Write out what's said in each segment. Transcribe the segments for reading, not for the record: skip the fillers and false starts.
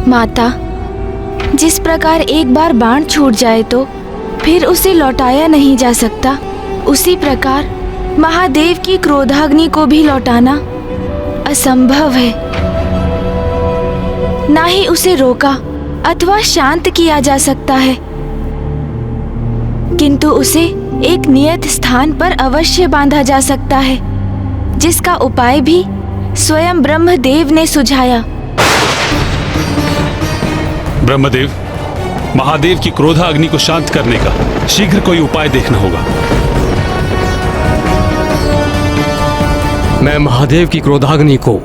माता, जिस प्रकार एक बार बाण छूट जाए तो फिर उसे लौटाया नहीं जा सकता, उसी प्रकार महादेव की क्रोधाग्नि को भी लौटाना असंभव है। ना ही उसे रोका अथवा शांत किया जा सकता है, किंतु उसे एक नियत स्थान पर अवश्य बांधा जा सकता है, जिसका उपाय भी स्वयं ब्रह्मदेव ने सुझाया। ब्रह्मदेव, महादेव की क्रोधाग्नि को शांत करने का शीघ्र कोई उपाय देखना होगा। मैं महादेव की क्रोधाग्नि को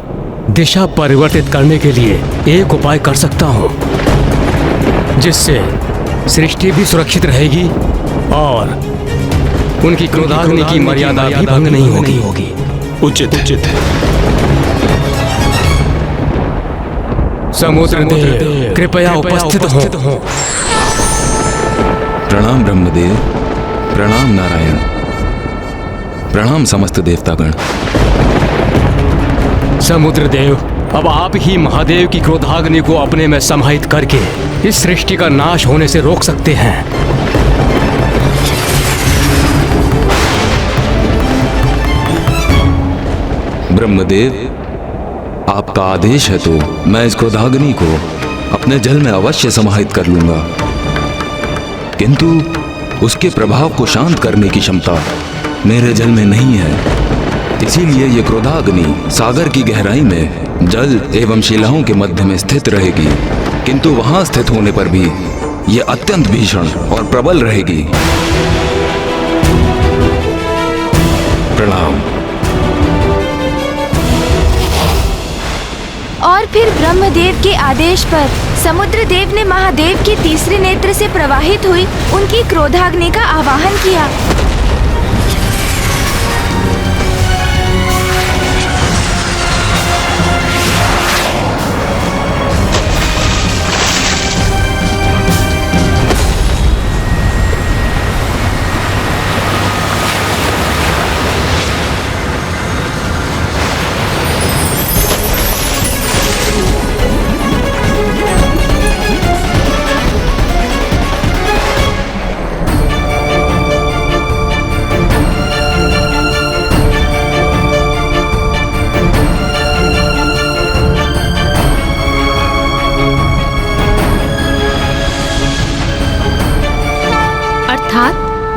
दिशा परिवर्तित करने के लिए एक उपाय कर सकता हूं, जिससे सृष्टि भी सुरक्षित रहेगी और उनकी क्रोधाग्नि की मर्यादा भी भंग नहीं होगी। उचित है। समुद्र देव कृपया उपस्थित हो। प्रणाम ब्रह्मदेव, प्रणाम नारायण, प्रणाम समस्त देवतागण। समुद्र देव, अब आप ही महादेव की क्रोधाग्नि को अपने में समाहित करके इस सृष्टि का नाश होने से रोक सकते हैं। ब्रह्मदेव, आपका आदेश है तो मैं इस क्रोधाग्नि को अपने जल में अवश्य समाहित कर लूंगा, किंतु उसके प्रभाव को शांत करने की क्षमता मेरे जल में नहीं है। इसीलिए ये क्रोधाग्नि सागर की गहराई में जल एवं शिलाओं के मध्य में स्थित रहेगी, किंतु वहां स्थित होने पर भी ये अत्यंत भीषण और प्रबल रहेगी। प्रणाम। और फिर ब्रह्मदेव के आदेश पर समुद्र देव ने महादेव के तीसरे नेत्र से प्रवाहित हुई उनकी क्रोधाग्नि का आवाहन किया।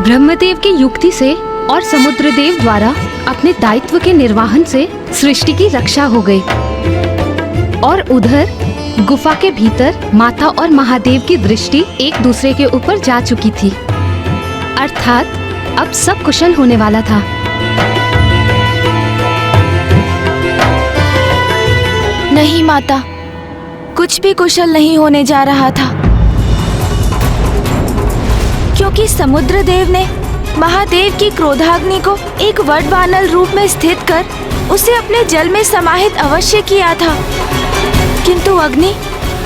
ब्रह्मदेव की युक्ति से और समुद्रदेव द्वारा अपने दायित्व के निर्वहन से सृष्टि की रक्षा हो गई। और उधर गुफा के भीतर माता और महादेव की दृष्टि एक दूसरे के ऊपर जा चुकी थी, अर्थात अब सब कुशल होने वाला था। नहीं माता, कुछ भी कुशल नहीं होने जा रहा था, क्योंकि समुद्रदेव ने महादेव की क्रोधाग्नि को एक वडवानल रूप में स्थित कर उसे अपने जल में समाहित अवश्य किया था, किंतु अग्नि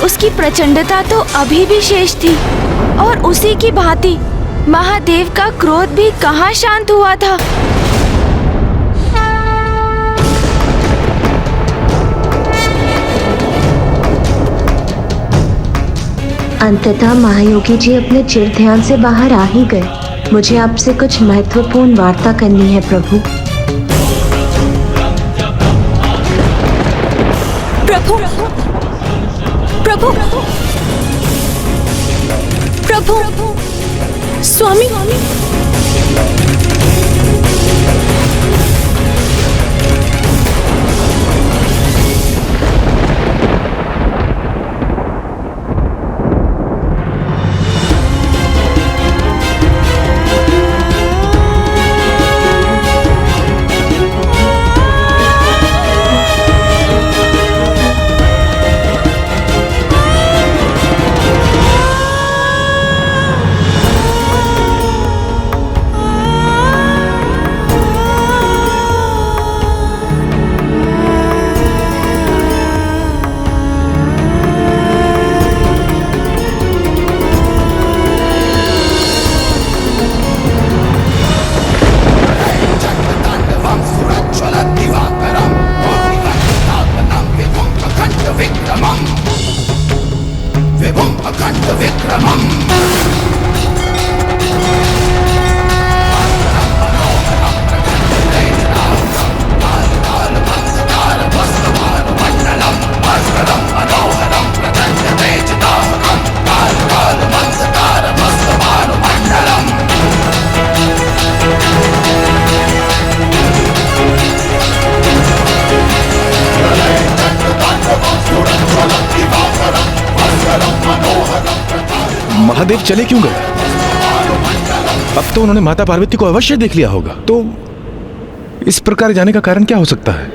उसकी प्रचंडता तो अभी भी शेष थी और उसी की भांति महादेव का क्रोध भी कहाँ शांत हुआ था। अंततः महायोगी जी अपने चिर ध्यान से बाहर आ ही गए। मुझे आपसे कुछ महत्वपूर्ण वार्ता करनी है प्रभु। प्रभु, प्रभु, प्रभु, स्वामी, महादेव चले क्यों गए? अब तो उन्होंने माता पार्वती को अवश्य देख लिया होगा। तो इस प्रकार जाने का कारण क्या हो सकता है?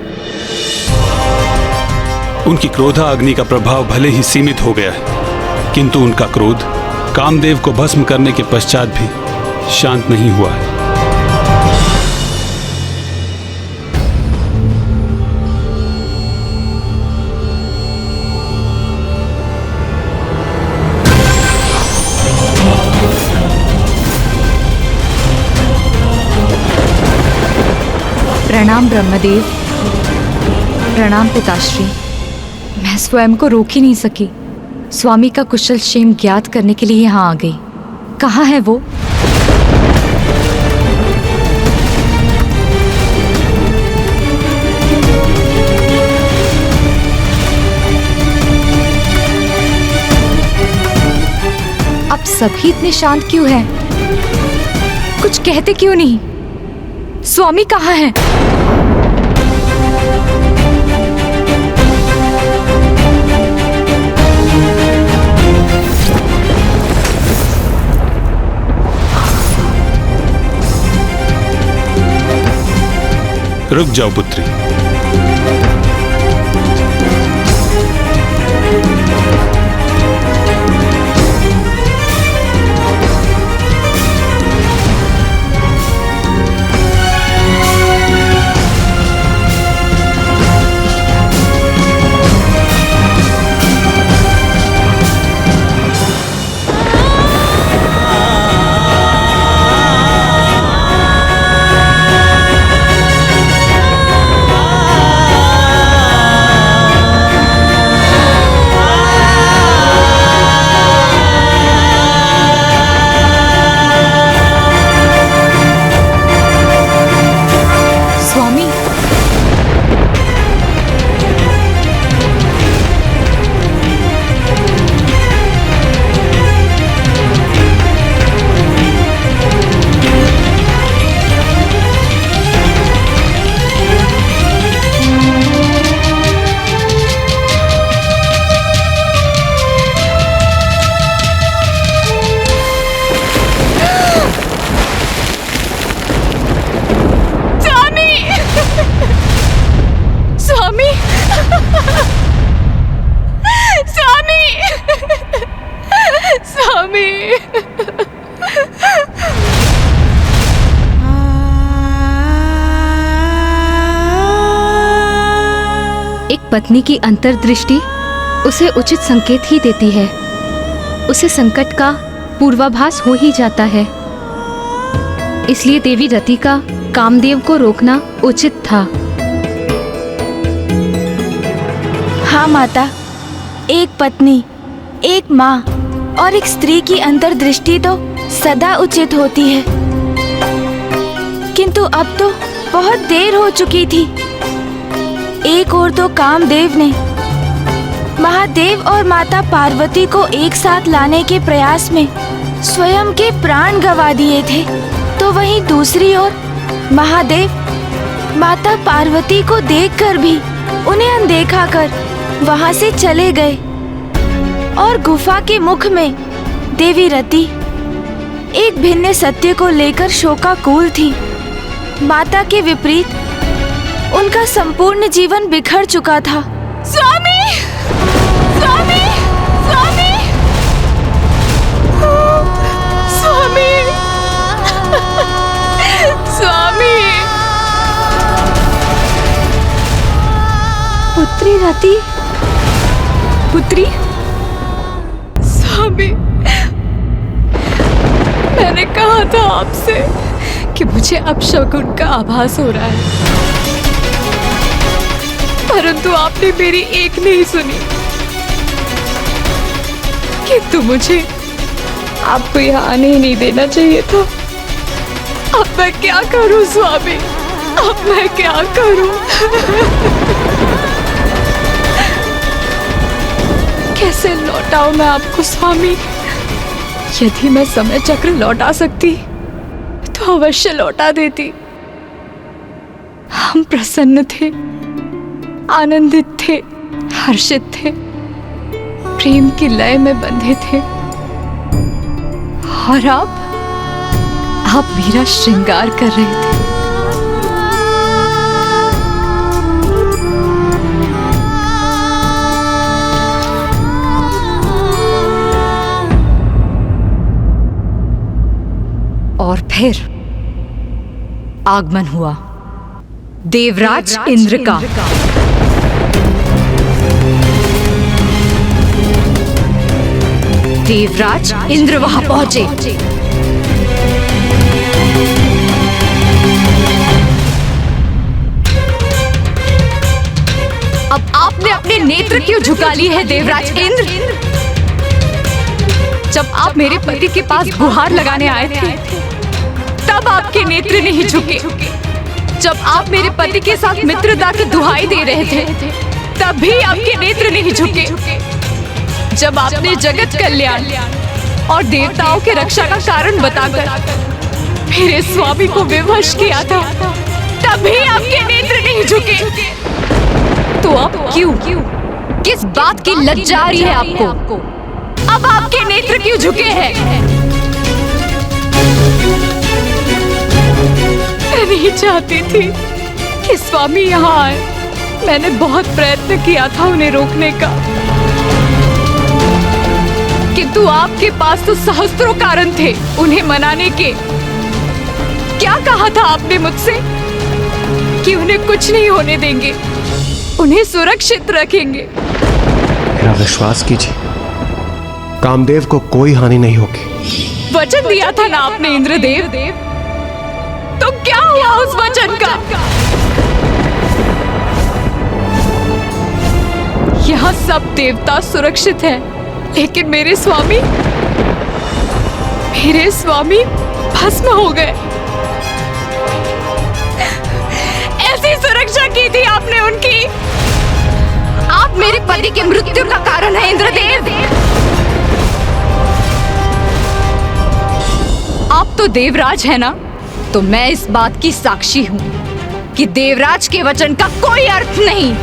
उनकी क्रोधाग्नि का प्रभाव भले ही सीमित हो गया है, किंतु उनका क्रोध कामदेव को भस्म करने के पश्चात भी शांत नहीं हुआ है। प्रणाम ब्रह्मदेव। प्रणाम पिताश्री। मैं स्वयं को रोक ही नहीं सकी। स्वामी का कुशल क्षेम ज्ञात करने के लिए यहाँ आ गई। कहाँ है वो? अब सभी इतने शांत क्यों हैं? कुछ कहते क्यों नहीं? स्वामी कहाँ है? रुक जाओ पुत्री। पत्नी की अंतर्दृष्टि उसे उचित संकेत ही देती है। उसे संकट का पूर्वाभास हो ही जाता है। इसलिए देवी रति का कामदेव को रोकना उचित था। हाँ माता, एक पत्नी, एक माँ और एक स्त्री की अंतर्दृष्टि तो सदा उचित होती है, किंतु अब तो बहुत देर हो चुकी थी। एक ओर तो कामदेव ने महादेव और माता पार्वती को एक साथ लाने के प्रयास में स्वयं के प्राण गंवा दिए थे, तो वहीं दूसरी ओर महादेव माता पार्वती को देखकर भी उन्हें अनदेखा कर वहां से चले गए। और गुफा के मुख में देवी रति एक भिन्न सत्य को लेकर शोकाकुल थी। माता के विपरीत उनका संपूर्ण जीवन बिखर चुका था। स्वामी! स्वामी! स्वामी! स्वामी! स्वामी! पुत्री रति, पुत्री। स्वामी, मैंने कहा था आपसे कि मुझे अपशकुन का आभास हो रहा है, परंतु आपने मेरी एक नहीं सुनी। किंतु मुझे आपको यहाँ आने ही नहीं देना चाहिए था। अब मैं क्या करूं स्वामी? अब मैं क्या करूं? कैसे लौटाऊं मैं आपको स्वामी? यदि मैं समय चक्र लौटा सकती तो अवश्य लौटा देती। हम प्रसन्न थे, आनंदित थे, हर्षित थे, प्रेम की लय में बंधे थे। और आप मेरा श्रृंगार कर रहे थे। और फिर आगमन हुआ देवराज इंद्र का। देवराज इंद्र वहां पहुंचे। अब आपने अपने नेत्र क्यों झुका लिए हैं देवराज इंद्र? जब आप मेरे पति के पास गुहार लगाने आए थे तब आपके नेत्र नहीं झुके। जब आप मेरे पति के साथ मित्रता की दुहाई दे रहे थे तब भी आपके नेत्र नहीं झुके। जब आपने जगत कल्याण और देवताओं के रक्षा का कारण बताकर मेरे स्वामी को विवश किया था तब भी आपके नेत्र नहीं झुके। तो अब क्यों? किस बात की लज्जा आ रही है आपको? अब आपके नेत्र क्यों झुके हैं? मैं नहीं चाहती थी कि स्वामी यहाँ आए। मैंने बहुत प्रयत्न किया था उन्हें रोकने का, किंतु आपके पास तो सहस्त्रों कारण थे उन्हें मनाने के। क्या कहा था आपने मुझसे कि उन्हें कुछ नहीं होने देंगे, उन्हें सुरक्षित रखेंगे। मेरा विश्वास कीजिए, कामदेव को कोई हानि नहीं होगी। वचन दिया था ना आपने इंद्रदेव, तो क्या हुआ उस वचन का? यहाँ सब देवता सुरक्षित हैं, लेकिन मेरे स्वामी भस्म हो गए। ऐसी सुरक्षा की थी आपने उनकी। आप मेरे पति की मृत्यु का कारण है इंद्रदेव। आप तो देवराज है ना, तो मैं इस बात की साक्षी हूँ कि देवराज के वचन का कोई अर्थ नहीं।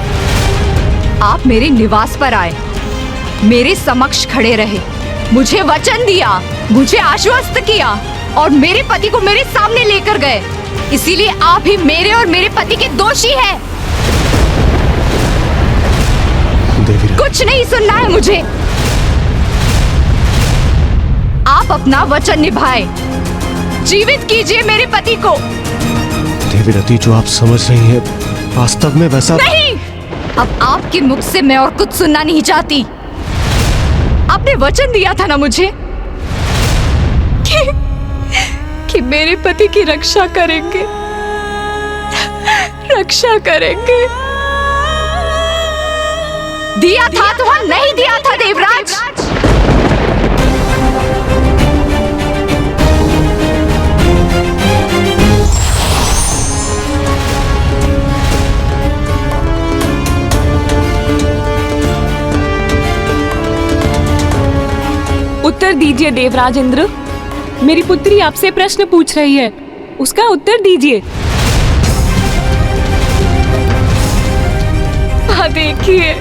आप मेरे निवास पर आए, मेरे समक्ष खड़े रहे, मुझे वचन दिया, मुझे आश्वस्त किया और मेरे पति को मेरे सामने लेकर गए। इसीलिए आप ही मेरे और मेरे पति के दोषी हैं। कुछ नहीं सुनना है मुझे। आप अपना वचन निभाए, जीवित कीजिए मेरे पति को। देवीरती, जो आप समझ रही हैं वास्तव में वैसा नहीं। अब आपके मुख से मैं और कुछ सुनना नहीं चाहती। आपने वचन दिया था ना मुझे कि मेरे पति की रक्षा करेंगे, रक्षा करेंगे। दिया था तो नहीं दिया था देवराज? उत्तर दीजिए देवराज इंद्र, मेरी पुत्री आपसे प्रश्न पूछ रही है, उसका उत्तर दीजिए। देखिए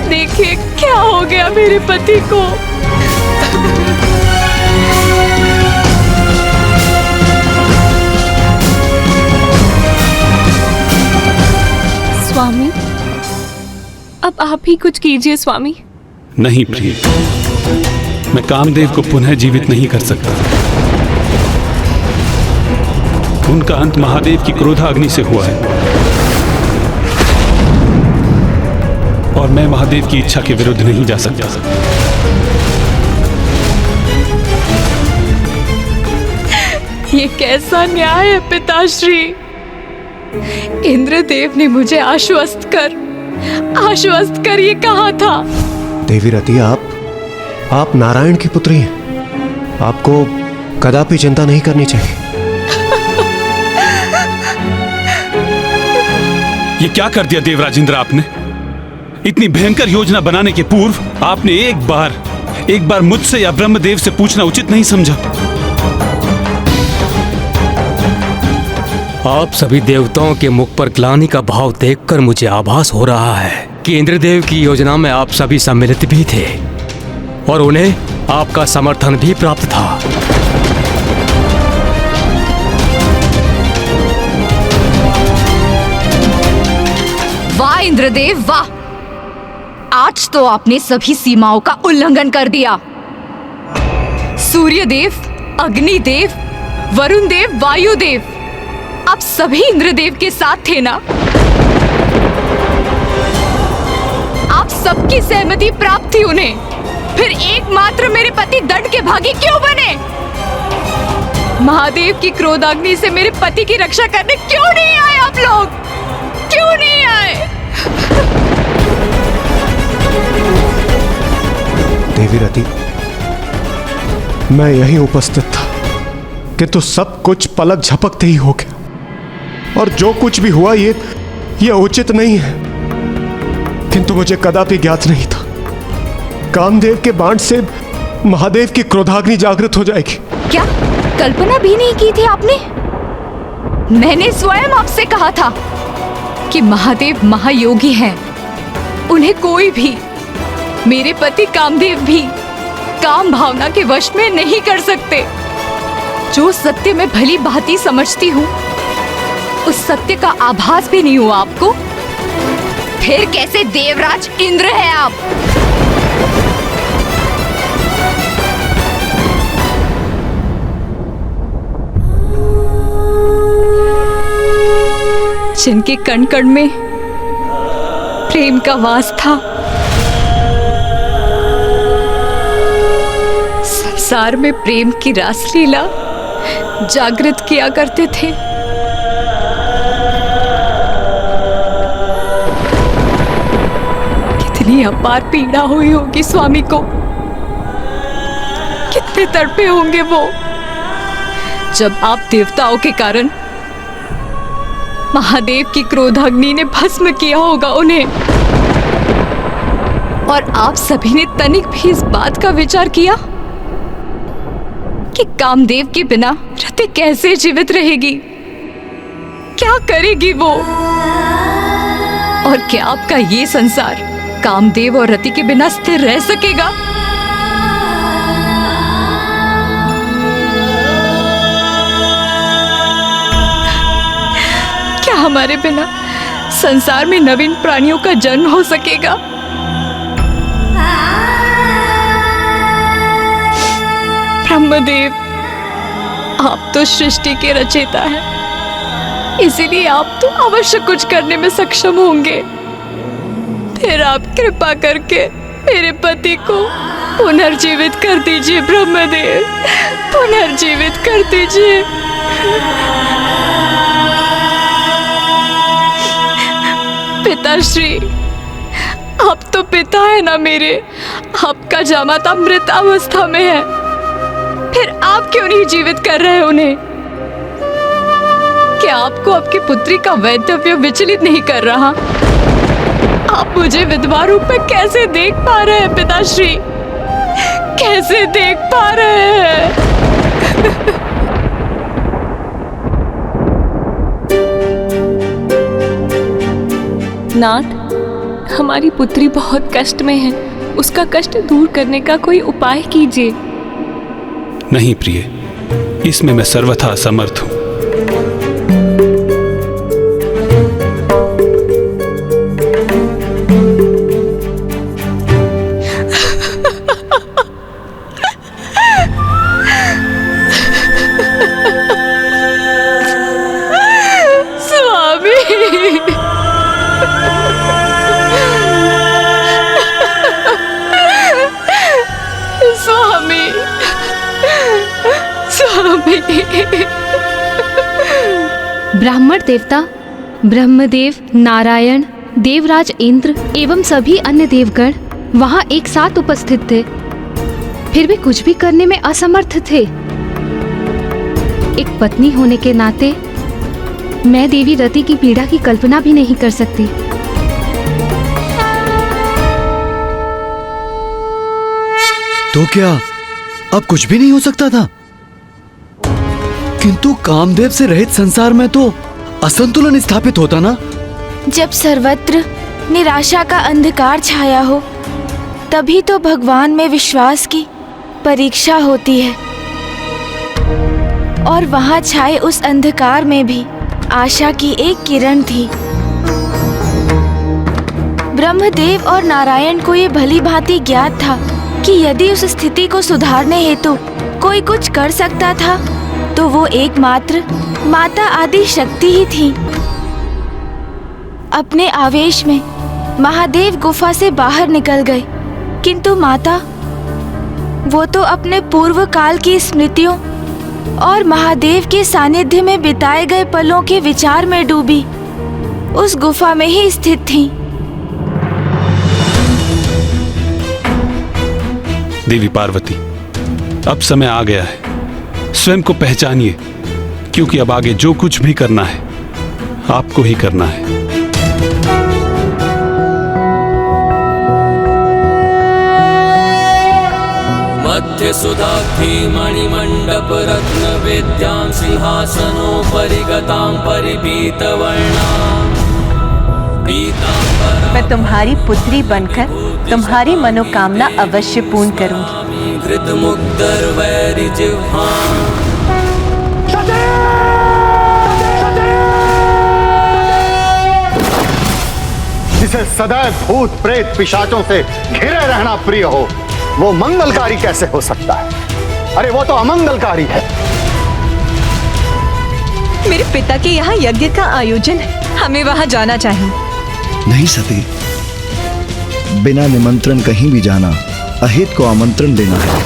देखिए क्या हो गया मेरे पति को। स्वामी, अब आप ही कुछ कीजिए स्वामी। नहीं प्रिय, मैं कामदेव को पुनः जीवित नहीं कर सकता। उनका अंत महादेव की क्रोधाग्नि से हुआ है और मैं महादेव की इच्छा के विरुद्ध नहीं जा सकता। ये कैसा न्याय है पिताश्री? इंद्रदेव ने मुझे आश्वस्त कर ये कहा था। देवीरती, आप नारायण की पुत्री हैं। आपको कदापि चिंता नहीं करनी चाहिए। ये क्या कर दिया देवराज इंद्र आपने? इतनी भयंकर योजना बनाने के पूर्व आपने एक बार मुझसे या ब्रह्मदेव से पूछना उचित नहीं समझा? आप सभी देवताओं के मुख पर ग्लानि का भाव देखकर मुझे आभास हो रहा है कि इंद्रदेव की योजना में आप सभी सम्मिलित भी थे और उन्हें आपका समर्थन भी प्राप्त था। वाह इंद्रदेव वाह! आज तो आपने सभी सीमाओं का उल्लंघन कर दिया। सूर्यदेव, अग्निदेव, वरुण देव, वायुदेव, आप सभी इंद्रदेव के साथ थे ना? आप सबकी सहमति प्राप्त थी उन्हें, फिर एकमात्र मेरे पति दंड के भागी क्यों बने? महादेव की क्रोधाग्नि से मेरे पति की रक्षा करने क्यों नहीं आए आप लोग? क्यों नहीं आए? देवी रति, मैं यहीं उपस्थित था किंतु सब कुछ पलक झपकते ही हो गया, और जो कुछ भी हुआ ये उचित नहीं है। किंतु मुझे कदापि ज्ञात नहीं था कामदेव के बाण से महादेव की क्रोधाग्नि जागृत हो जाएगी। क्या कल्पना भी नहीं की थी आपने? मैंने स्वयं आपसे कहा था कि महादेव महायोगी हैं, उन्हें कोई भी, मेरे पति कामदेव भी, काम भावना के वश में नहीं कर सकते। जो सत्य मैं भली भांति समझती हूँ, उस सत्य का आभास भी नहीं हुआ आपको? फिर कैसे देवराज इंद्र है आप? जिनके कण कण में प्रेम का वास था, संसार में प्रेम की रासलीला जागृत किया करते थे। कितनी अपार पीड़ा हुई होगी स्वामी को, कितने तड़पे होंगे वो, जब आप देवताओं के कारण महादेव की क्रोधाग्नि ने भस्म किया होगा उन्हें। और आप सभी ने तनिक भी इस बात का विचार किया कि कामदेव के बिना रति कैसे जीवित रहेगी, क्या करेगी वो? और क्या आपका ये संसार कामदेव और रति के बिना स्थिर रह सकेगा? क्या हमारे बिना संसार में नवीन प्राणियों का जन्म हो सकेगा? ब्रह्मदेव, आप तो सृष्टि के रचयिता हैं, इसीलिए आप तो अवश्य कुछ करने में सक्षम होंगे। फिर आप कृपा करके मेरे पति को पुनर्जीवित कर दीजिए ब्रह्मदेव, पुनर्जीवित कर दीजिए। पिताश्री, आप तो पिता है ना मेरे, आपका जामाता मृत अवस्था में है, फिर आप क्यों नहीं जीवित कर रहे उन्हें? क्या आपको आपकी पुत्री का वैधव्य विचलित नहीं कर रहा? आप मुझे विधवा रूप में कैसे देख पा रहे हैं पिताश्री? कैसे देख पा रहे हैं? नाथ, हमारी पुत्री बहुत कष्ट में है, उसका कष्ट दूर करने का कोई उपाय कीजिए। नहीं प्रिय, इसमें मैं सर्वथा असमर्थ हूं। ब्राह्मण देवता ब्रह्मदेव, नारायण, देवराज इंद्र एवं सभी अन्य देवगण वहां एक साथ उपस्थित थे, फिर भी कुछ भी करने में असमर्थ थे। एक पत्नी होने के नाते मैं देवी रति की पीड़ा की कल्पना भी नहीं कर सकती। तो क्या अब कुछ भी नहीं हो सकता था? किंतु कामदेव से रहित संसार में तो असंतुलन स्थापित होता ना। जब सर्वत्र निराशा का अंधकार छाया हो, तभी तो भगवान में विश्वास की परीक्षा होती है। और वहां छाए उस अंधकार में भी आशा की एक किरण थी। ब्रह्मदेव और नारायण को ये भली भांति ज्ञात था कि यदि उस स्थिति को सुधारने हेतु कोई कुछ कर सकता था तो वो एकमात्र माता आदि शक्ति ही थी। अपने आवेश में महादेव गुफा से बाहर निकल गए, किंतु माता वो तो अपने पूर्व काल की स्मृतियों और महादेव के सानिध्य में बिताए गए पलों के विचार में डूबी उस गुफा में ही स्थित थीं। देवी पार्वती, अब समय आ गया है, स्वयं को पहचानिए, क्योंकि अब आगे जो कुछ भी करना है आपको ही करना है। मध्य सुधाक्षी मणिमंडप रत्न वेद्यां सिंहासनोपरि गतां परिपीतवर्णां। मैं तुम्हारी पुत्री बनकर तुम्हारी मनोकामना अवश्य पूर्ण करूंगी। जिसे सदैव भूत प्रेत पिशाचों से घिरे रहना प्रिय हो, वो मंगलकारी कैसे हो सकता है? अरे वो तो अमंगलकारी है। मेरे पिता के यहाँ यज्ञ का आयोजन है, हमें वहाँ जाना चाहिए। नहीं सती, बिना निमंत्रण कहीं भी जाना अहित को आमंत्रण देना है।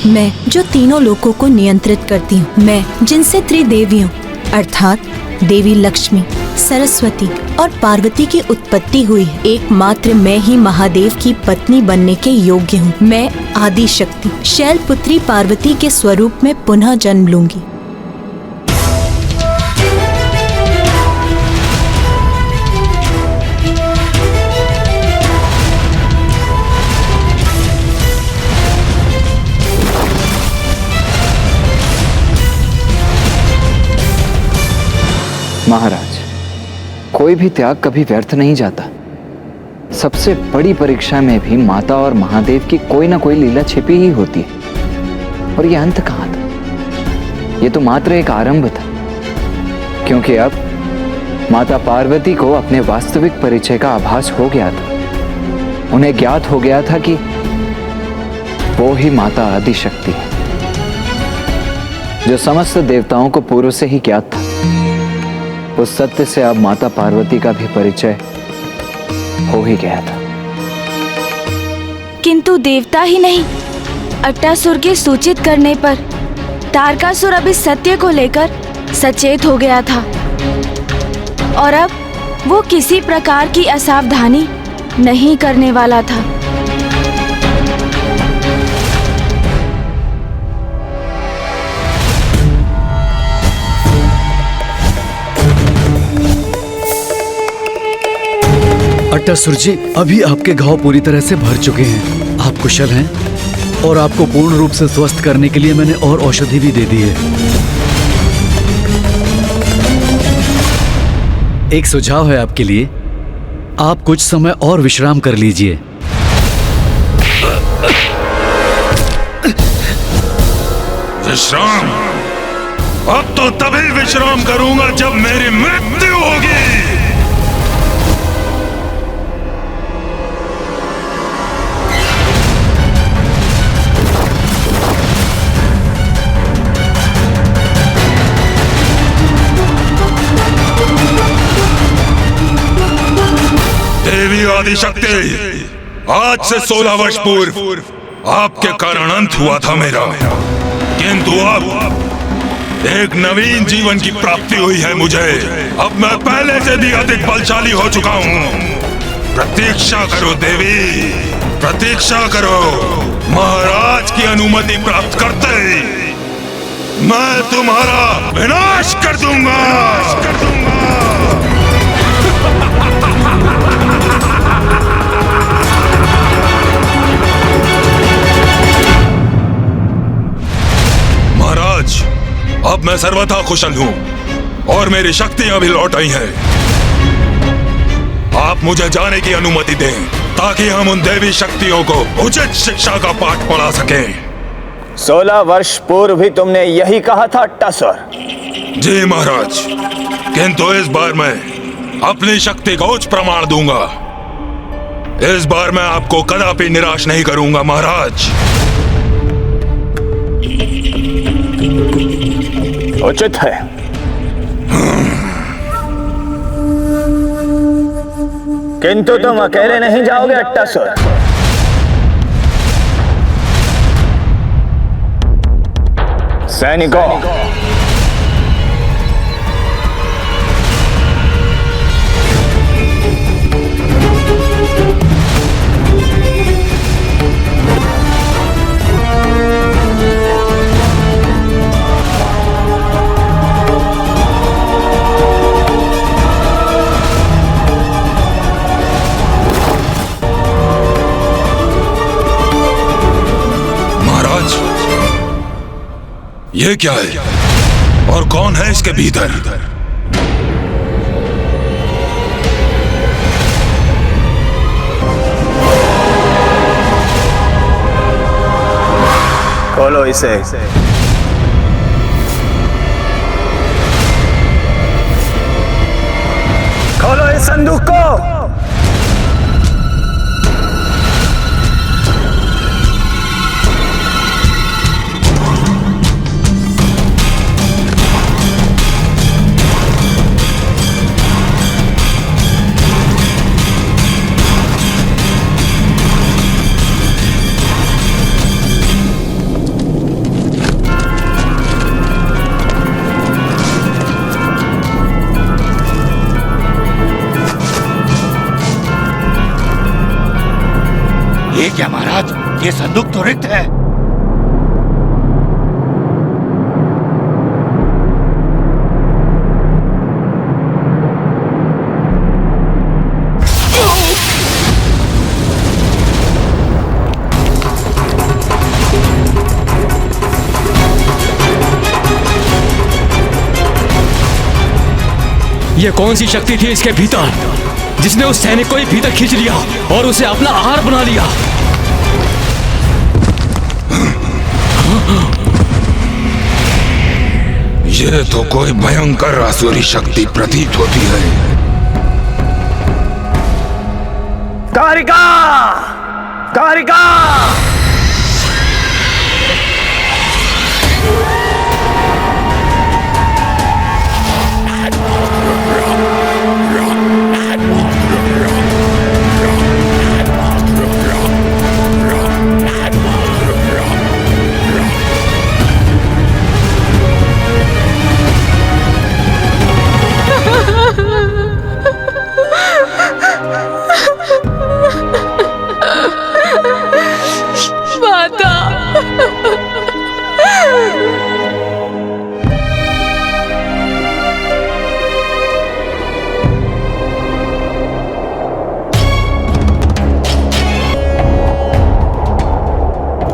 मैं जो तीनों लोकों को नियंत्रित करती हूँ, मैं जिनसे त्रिदेवियों अर्थात देवी लक्ष्मी, सरस्वती और पार्वती की उत्पत्ति हुई है, एकमात्र मैं ही महादेव की पत्नी बनने के योग्य हूँ। मैं आदि शक्ति शैलपुत्री पार्वती के स्वरूप में पुनः जन्म लूंगी। महाराज, कोई भी त्याग कभी व्यर्थ नहीं जाता। सबसे बड़ी परीक्षा में भी माता और महादेव की कोई ना कोई लीला छिपी ही होती है। और ये अंत कहाँ था? ये तो मात्र एक आरंभ था, क्योंकि अब माता पार्वती को अपने वास्तविक परिचय का आभास हो गया था। उन्हें ज्ञात हो गया था कि वो ही माता आदि शक्ति है, जो समस्त देवताओं को पूर्व से ही ज्ञात था। उस सत्य से अब माता पार्वती का भी परिचय हो ही गया था। किंतु देवता ही नहीं, अट्टासुर के सूचित करने पर तारकासुर अब इस सत्य को लेकर सचेत हो गया था और अब वो किसी प्रकार की असावधानी नहीं करने वाला था। अट्टासुर जी, अभी आपके घाव पूरी तरह से भर चुके हैं। आप कुशल हैं और आपको पूर्ण रूप से स्वस्थ करने के लिए मैंने और औषधि भी दे दी है। एक सुझाव है आपके लिए, आप कुछ समय और विश्राम कर लीजिए। विश्राम? अब तो तभी विश्राम करूंगा जब मेरी मृत्यु होगी। देवी आदिशक्ति, आज से 16 वर्ष पूर्व आपके कारण अंत हुआ था मेरा, किंतु अब एक नवीन जीवन की प्राप्ति हुई है मुझे। अब मैं पहले से भी अधिक बलशाली हो चुका हूँ। प्रतीक्षा करो देवी, प्रतीक्षा करो। महाराज की अनुमति प्राप्त करते ही मैं तुम्हारा विनाश कर दूंगा। महाराज, अब मैं सर्वथा कुशल हूं और मेरी शक्तियां भी लौट आई हैं। आप मुझे जाने की अनुमति दें ताकि हम उन देवी शक्तियों को उचित शिक्षा का पाठ पढ़ा सकें। 16 वर्ष पूर्व भी तुमने यही कहा था अट्टासुर। जी महाराज, किंतु इस बार मैं अपनी शक्ति का उच्च प्रमाण दूंगा। इस बार मैं आपको कदापि निराश नहीं करूंगा महाराज। उचित है। किंतु तुम अकेले नहीं जाओगे अट्टासुर। सैनिकों, ये क्या है और कौन है इसके भीतर? खोलो इसे। खोलो इस संदूक को। ये क्या महाराज, ये संदूक तो रिक्त है। ये कौन सी शक्ति थी इसके भीतर जिसने उस सैनिक को ही भीतर खींच लिया और उसे अपना आहार बना लिया? ये तो कोई भयंकर आसुरी शक्ति प्रतीत होती है। कारिका! कारिका!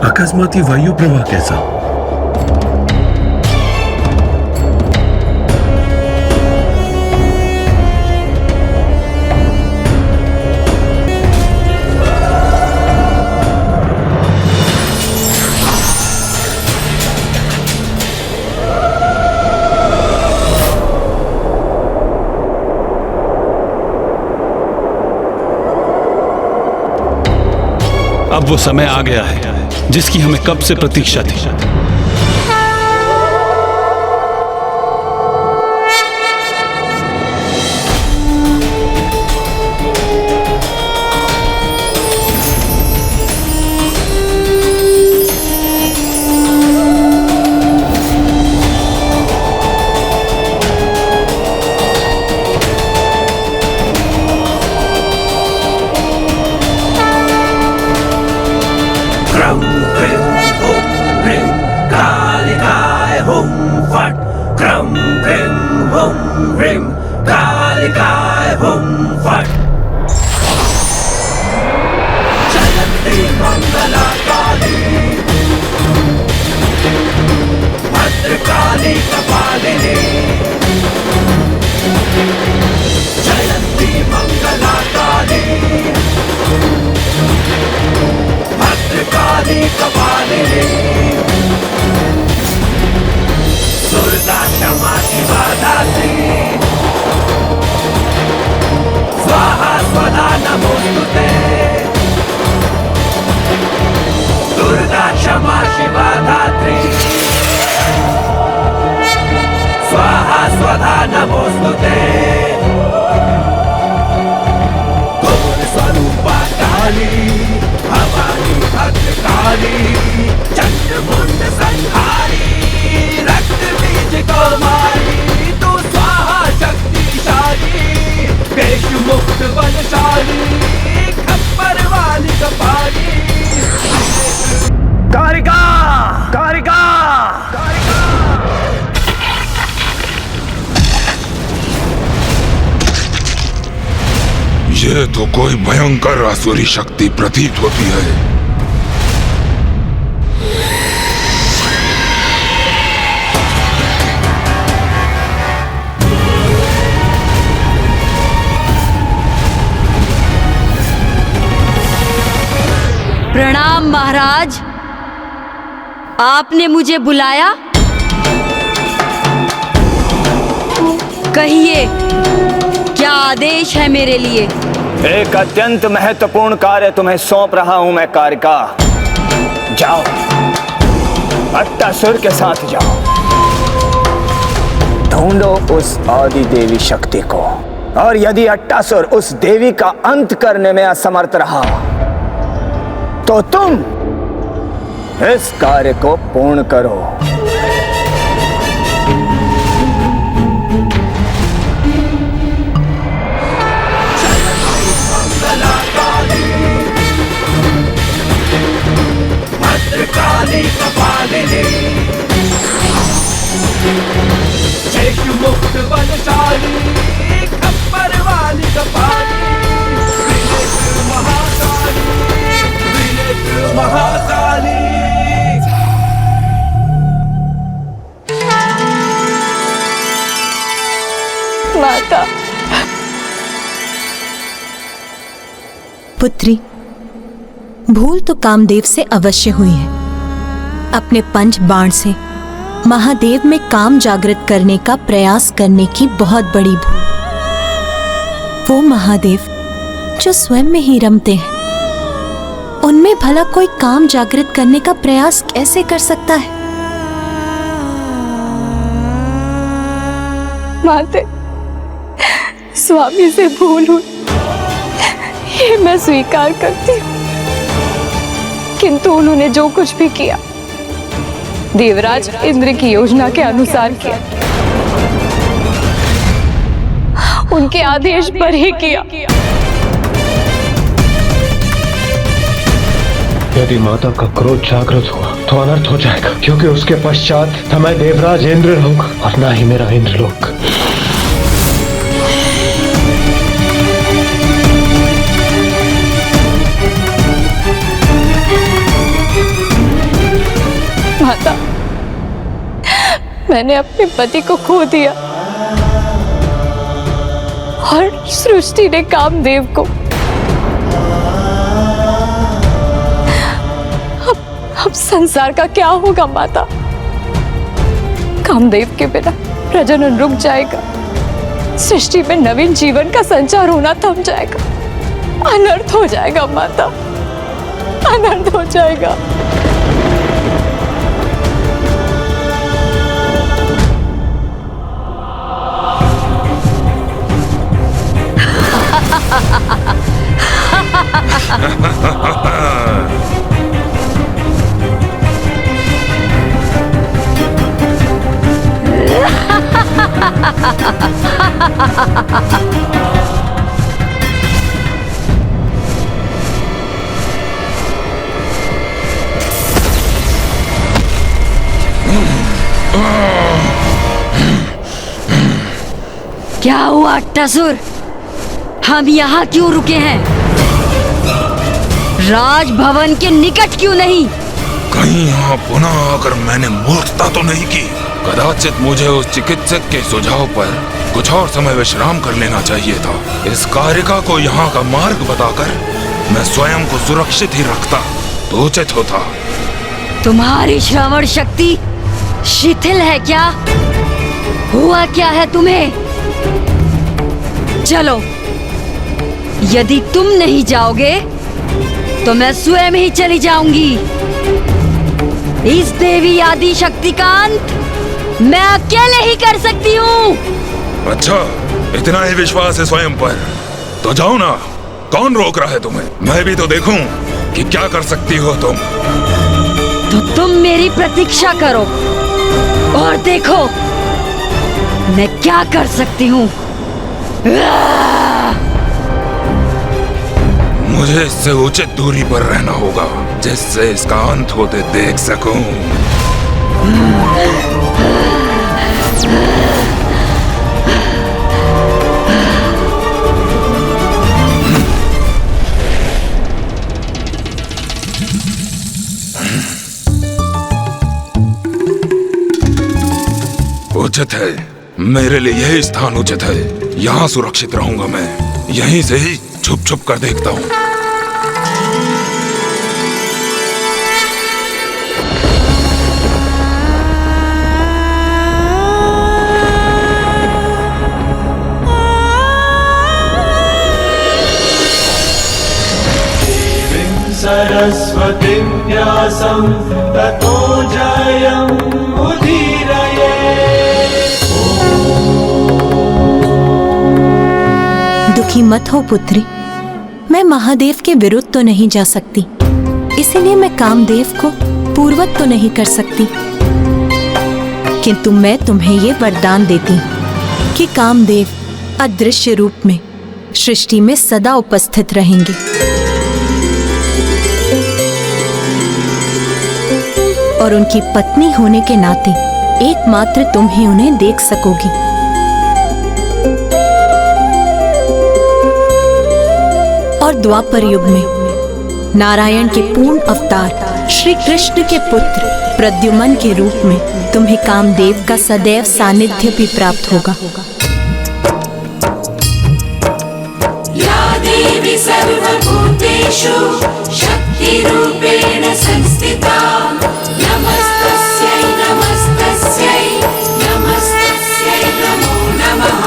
अकस्माती वायु प्रवाह कैसा? अब वो समय आ गया है जिसकी हमें कब से प्रतीक्षा थी। भद्रकाली कपालिनी जयंती मंगला ये तो कोई भयंकर आसुरी शक्ति प्रतीत होती है। प्रणाम महाराज, आपने मुझे बुलाया? कहिए, क्या आदेश है मेरे लिए? एक अत्यंत महत्वपूर्ण कार्य तुम्हें सौंप रहा हूं मैं कारिका। जाओ, अट्टासुर के साथ जाओ, ढूंढो उस आदि देवी शक्ति को, और यदि अट्टासुर उस देवी का अंत करने में असमर्थ रहा तो तुम इस कार्य को पूर्ण करो। भद्रकाली कपालिनी, शेष मुक्त बलशाली, खप्पर वाली कपाली, त्रिनेत्र महाकाली, त्रिनेत्र महाकाली। माता। पुत्री, भूल तो कामदेव से अवश्य हुई है। अपने पंच बाण से महादेव में काम जागृत करने का प्रयास करने की बहुत बड़ी भूल। वो महादेव जो स्वयं में ही रमते हैं, उनमें भला कोई काम जागृत करने का प्रयास कैसे कर सकता है? माते, स्वामी से भूल हुई, ये मैं स्वीकार करती हूँ, किंतु उन्होंने जो कुछ भी किया देवराज इंद्र की योजना के अनुसार किया, उनके आदेश पर ही किया। यदि माता का क्रोध जागृत हुआ तो अनर्थ हो जाएगा, क्योंकि उसके पश्चात न मैं देवराज इंद्र रहूंगा और न ही मेरा इंद्रलोक। माता, मैंने अपने पति को खो दिया और सृष्टि ने कामदेव को। अब संसार का क्या होगा माता? कामदेव के बिना प्रजनन रुक जाएगा, सृष्टि में नवीन जीवन का संचार होना थम जाएगा, अनर्थ हो जाएगा माता, अनर्थ हो जाएगा। क्या हुआ अट्टासुर? हम यहाँ क्यों रुके हैं? राजभवन के निकट क्यों नहीं? कहीं यहाँ पुनः आकर मैंने मूर्खता तो नहीं की? कदाचित मुझे उस चिकित्सक के सुझाव पर कुछ और समय विश्राम कर लेना चाहिए था। इस कारिका को यहाँ का मार्ग बताकर मैं स्वयं को सुरक्षित ही रखता तो उचित होता। तुम्हारी श्रवण शक्ति शिथिल है क्या? हुआ क्या है तुम्हें? चलो, यदि तुम नहीं जाओगे तो मैं स्वयं ही चली जाऊंगी। इस देवी आदि शक्ति का अंत मैं अकेले ही कर सकती हूँ। अच्छा, इतना ही विश्वास है स्वयं पर, तो जाओ ना, कौन रोक रहा है तुम्हें? मैं भी तो देखूं कि क्या कर सकती हो तुम। तो तुम मेरी प्रतीक्षा करो और देखो मैं क्या कर सकती हूँ। मुझे इससे उचित दूरी पर रहना होगा, जिससे इसका अंत होते देख सकूं। उचित है। मेरे लिए यही स्थान उचित है। यहाँ सुरक्षित रहूंगा मैं। यहीं से ही छुप छुप कर देखता हूँ। सरस्वतीं व्यासं ततो जयमुदीरये। दुखी मत हो पुत्री, मैं महादेव के विरुद्ध तो नहीं जा सकती, इसीलिए मैं कामदेव को पूर्वत तो नहीं कर सकती, किंतु मैं तुम्हें ये वरदान देती हूँ कि कामदेव अदृश्य रूप में सृष्टि में सदा उपस्थित रहेंगे। और उनकी पत्नी होने के नाते एकमात्र तुम ही उन्हें देख सकोगी। और द्वापर युग में नारायण के पूर्ण अवतार श्री कृष्ण के पुत्र प्रद्युमन के रूप में तुम्हें कामदेव का सदैव सानिध्य भी प्राप्त होगा। या देवी सर्वभूतेषु शक्तिरूपेण संस्थिता नमस्तस्यै नमस्तस्यै नमस्तस्यै नमो नमः।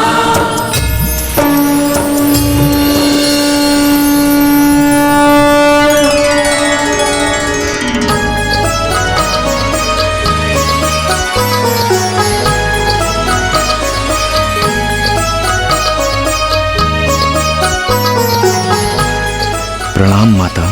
प्रणाम माता।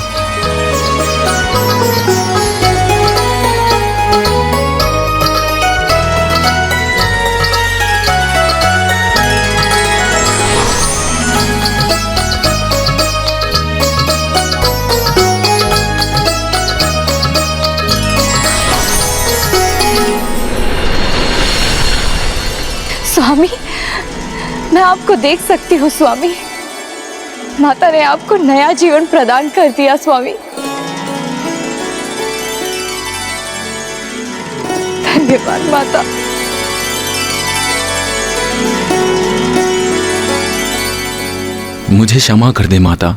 स्वामी, मैं आपको देख सकती हूँ स्वामी। माता ने आपको नया जीवन प्रदान कर दिया स्वामी। धन्यवाद माता। मुझे क्षमा कर दे माता।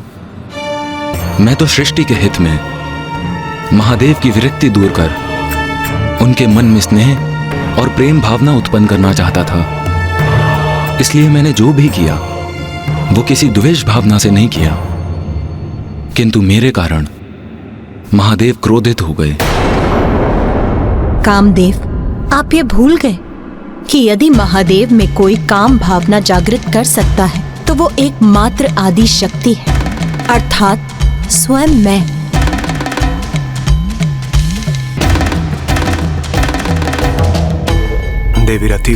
मैं तो सृष्टि के हित में महादेव की विरक्ति दूर कर उनके मन में स्नेह और प्रेम भावना उत्पन्न करना चाहता था। इसलिए मैंने जो भी किया वो किसी द्वेष भावना से नहीं किया, किंतु मेरे कारण महादेव क्रोधित हो गए। कामदेव, आप ये भूल गए कि यदि महादेव में कोई काम भावना जागृत कर सकता है तो वो एकमात्र आदि शक्ति है, अर्थात स्वयं मैं। देवी रति,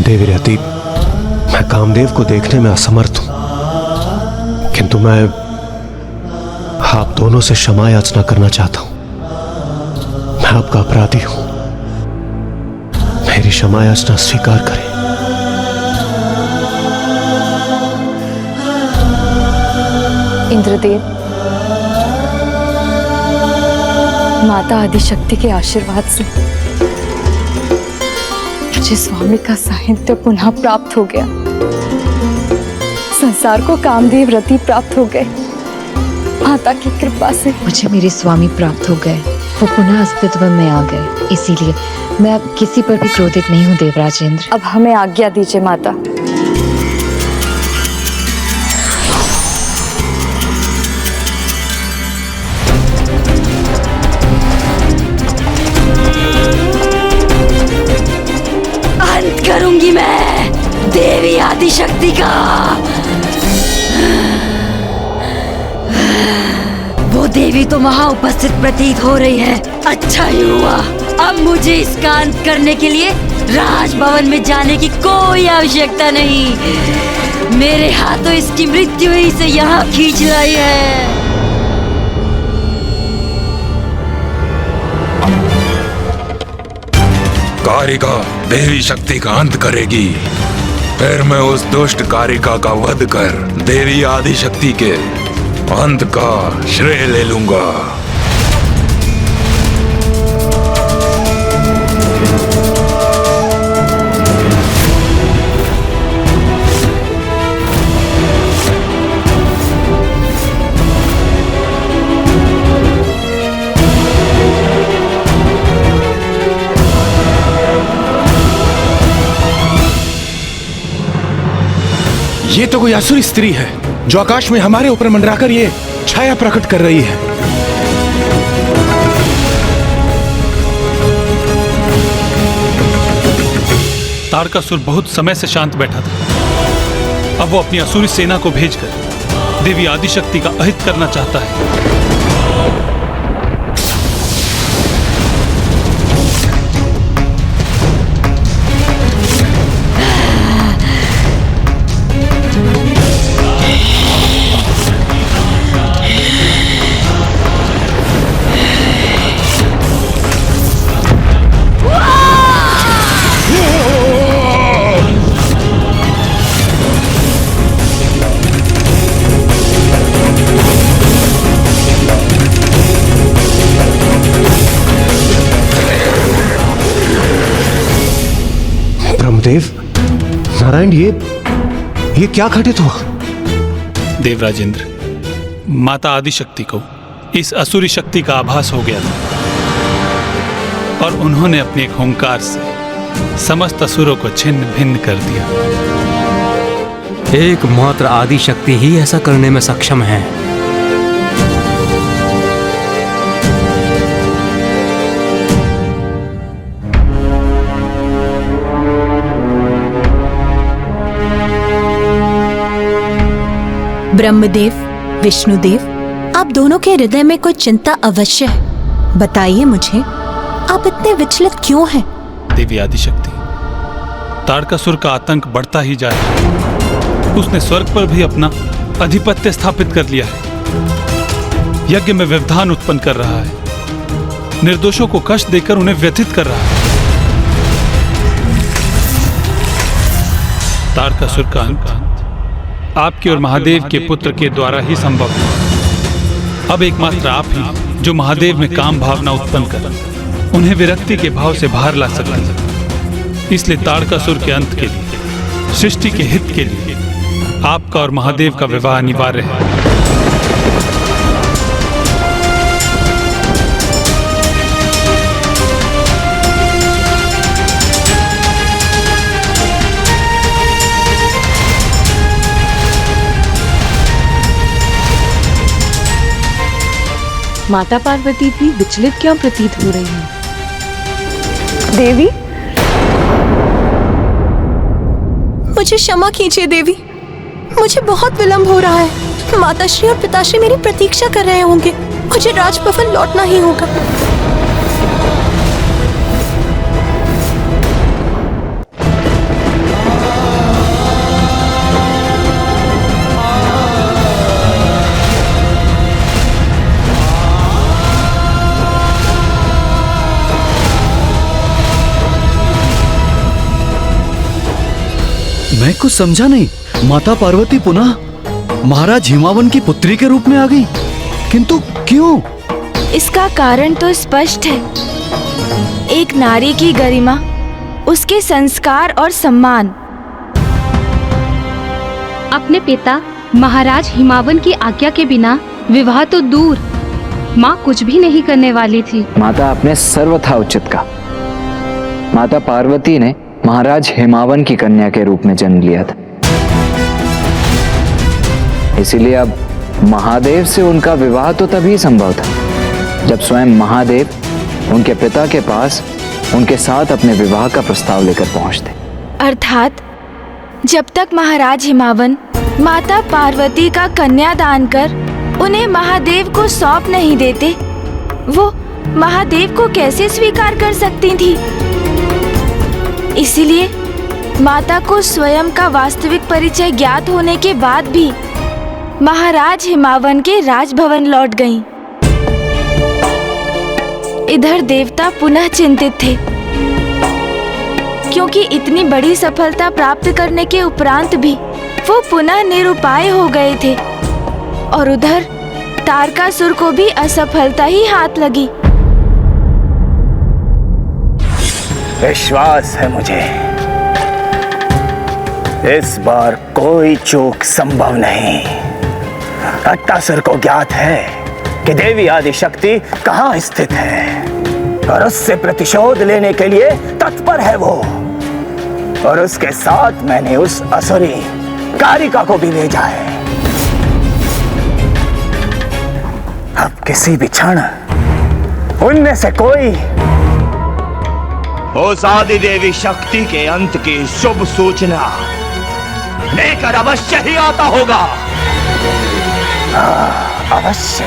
देवी रति, मैं कामदेव को देखने में असमर्थ हूं, किंतु मैं आप दोनों से क्षमा याचना करना चाहता हूं। मैं आपका अपराधी हूं, मेरी क्षमा याचना स्वीकार करें। इंद्रदेव, माता आदिशक्ति के आशीर्वाद से मुझे स्वामी का साहित्य पुनः प्राप्त हो गया। संसार को कामदेव रति प्राप्त हो गए। माता की कृपा से मुझे मेरे स्वामी प्राप्त हो गए, वो पुनः अस्तित्व में आ गए। इसीलिए मैं अब किसी पर भी क्रोधित नहीं हूँ देवराजेंद्र। अब हमें आज्ञा दीजिए माता। अंत करूंगी मैं देवी आदिशक्ति का। वो देवी तो वहां उपस्थित प्रतीत हो रही है। अच्छा ही हुआ, अब मुझे इसका अंत करने के लिए राजभवन में जाने की कोई आवश्यकता नहीं। मेरे हाथों इसकी मृत्यु ही से यहाँ खींच लाई है। कारिका देवी शक्ति का अंत करेगी, फिर मैं उस दुष्ट कारिका का वध कर देवी आदिशक्ति के अंत का श्रेय ले लूंगा। ये तो कोई असुरी स्त्री है जो आकाश में हमारे ऊपर मंडराकर ये छाया प्रकट कर रही है। तारकासुर बहुत समय से शांत बैठा था। अब वो अपनी असुरी सेना को भेजकर देवी आदिशक्ति का अहित करना चाहता है। ब्रह्मदेव, नारायण, ये क्या घटित हुआ? देवराजेंद्र, माता आदिशक्ति को इस असुरी शक्ति का आभास हो गया था और उन्होंने अपने एक हुंकार से समस्त असुरों को छिन्न भिन्न कर दिया। एकमात्र आदिशक्ति ही ऐसा करने में सक्षम है। ब्रह्मदेव, विष्णुदेव, आप दोनों के हृदय में कोई चिंता अवश्य है। बताइए मुझे, आप इतने विचलित क्यों हैं? देवी आदिशक्ति, तारकासुर का आतंक बढ़ता ही जा रहा है। उसने स्वर्ग पर भी अपना आधिपत्य स्थापित कर लिया है। यज्ञ में व्यवधान उत्पन्न कर रहा है। निर्दोषों को कष्ट देकर उन्हें व्यथित कर रहा है। तारकासुर का अंत आपके और महादेव के पुत्र के द्वारा ही संभव है। अब एकमात्र आप ही जो महादेव में काम भावना उत्पन्न कर उन्हें विरक्ति के भाव से बाहर ला सकते हैं। इसलिए तारकासुर के अंत के लिए, सृष्टि के हित के लिए आपका और महादेव का विवाह अनिवार्य है। माता पार्वती भी विचलित क्यों प्रतीत हो रही है? देवी, मुझे क्षमा कीजिए देवी, मुझे बहुत विलंब हो रहा है। माताश्री और पिताश्री मेरी प्रतीक्षा कर रहे होंगे। मुझे राजभवन लौटना ही होगा। मैं कुछ समझा नहीं। माता पार्वती पुनः महाराज हिमावन की पुत्री के रूप में आ गई, किंतु क्यों? इसका कारण तो स्पष्ट है। एक नारी की गरिमा, उसके संस्कार और सम्मान। अपने पिता महाराज हिमावन की आज्ञा के बिना विवाह तो दूर, माँ कुछ भी नहीं करने वाली थी। माता आपने सर्वथा उचित कहा। माता पार्वती ने महाराज हिमावन की कन्या के रूप में जन्म लिया था, इसीलिए अब महादेव से उनका विवाह तो तभी संभव था जब स्वयं महादेव उनके पिता के पास उनके साथ अपने विवाह का प्रस्ताव लेकर पहुंचते। अर्थात जब तक महाराज हिमावन माता पार्वती का कन्यादान कर उन्हें महादेव को सौंप नहीं देते, वो महादेव को कैसे स्वीकार कर सकती थी? इसीलिए माता को स्वयं का वास्तविक परिचय ज्ञात होने के बाद भी महाराज हिमावन के राजभवन लौट गईं। इधर देवता पुनः चिंतित थे, क्योंकि इतनी बड़ी सफलता प्राप्त करने के उपरांत भी वो पुनः निरुपाय हो गए थे। और उधर तारकासुर को भी असफलता ही हाथ लगी। विश्वास है मुझे, इस बार कोई चूक संभव नहीं। अट्टासुर को ज्ञात है कि देवी आदिशक्ति कहाँ स्थित है और उससे प्रतिशोध लेने के लिए तत्पर है वो। और उसके साथ मैंने उस असुरी कारिका को भी भेजा है। अब किसी भी क्षण उनमें से कोई उस आदि देवी शक्ति के अंत की शुभ सूचना लेकर अवश्य ही आता होगा। अवश्य।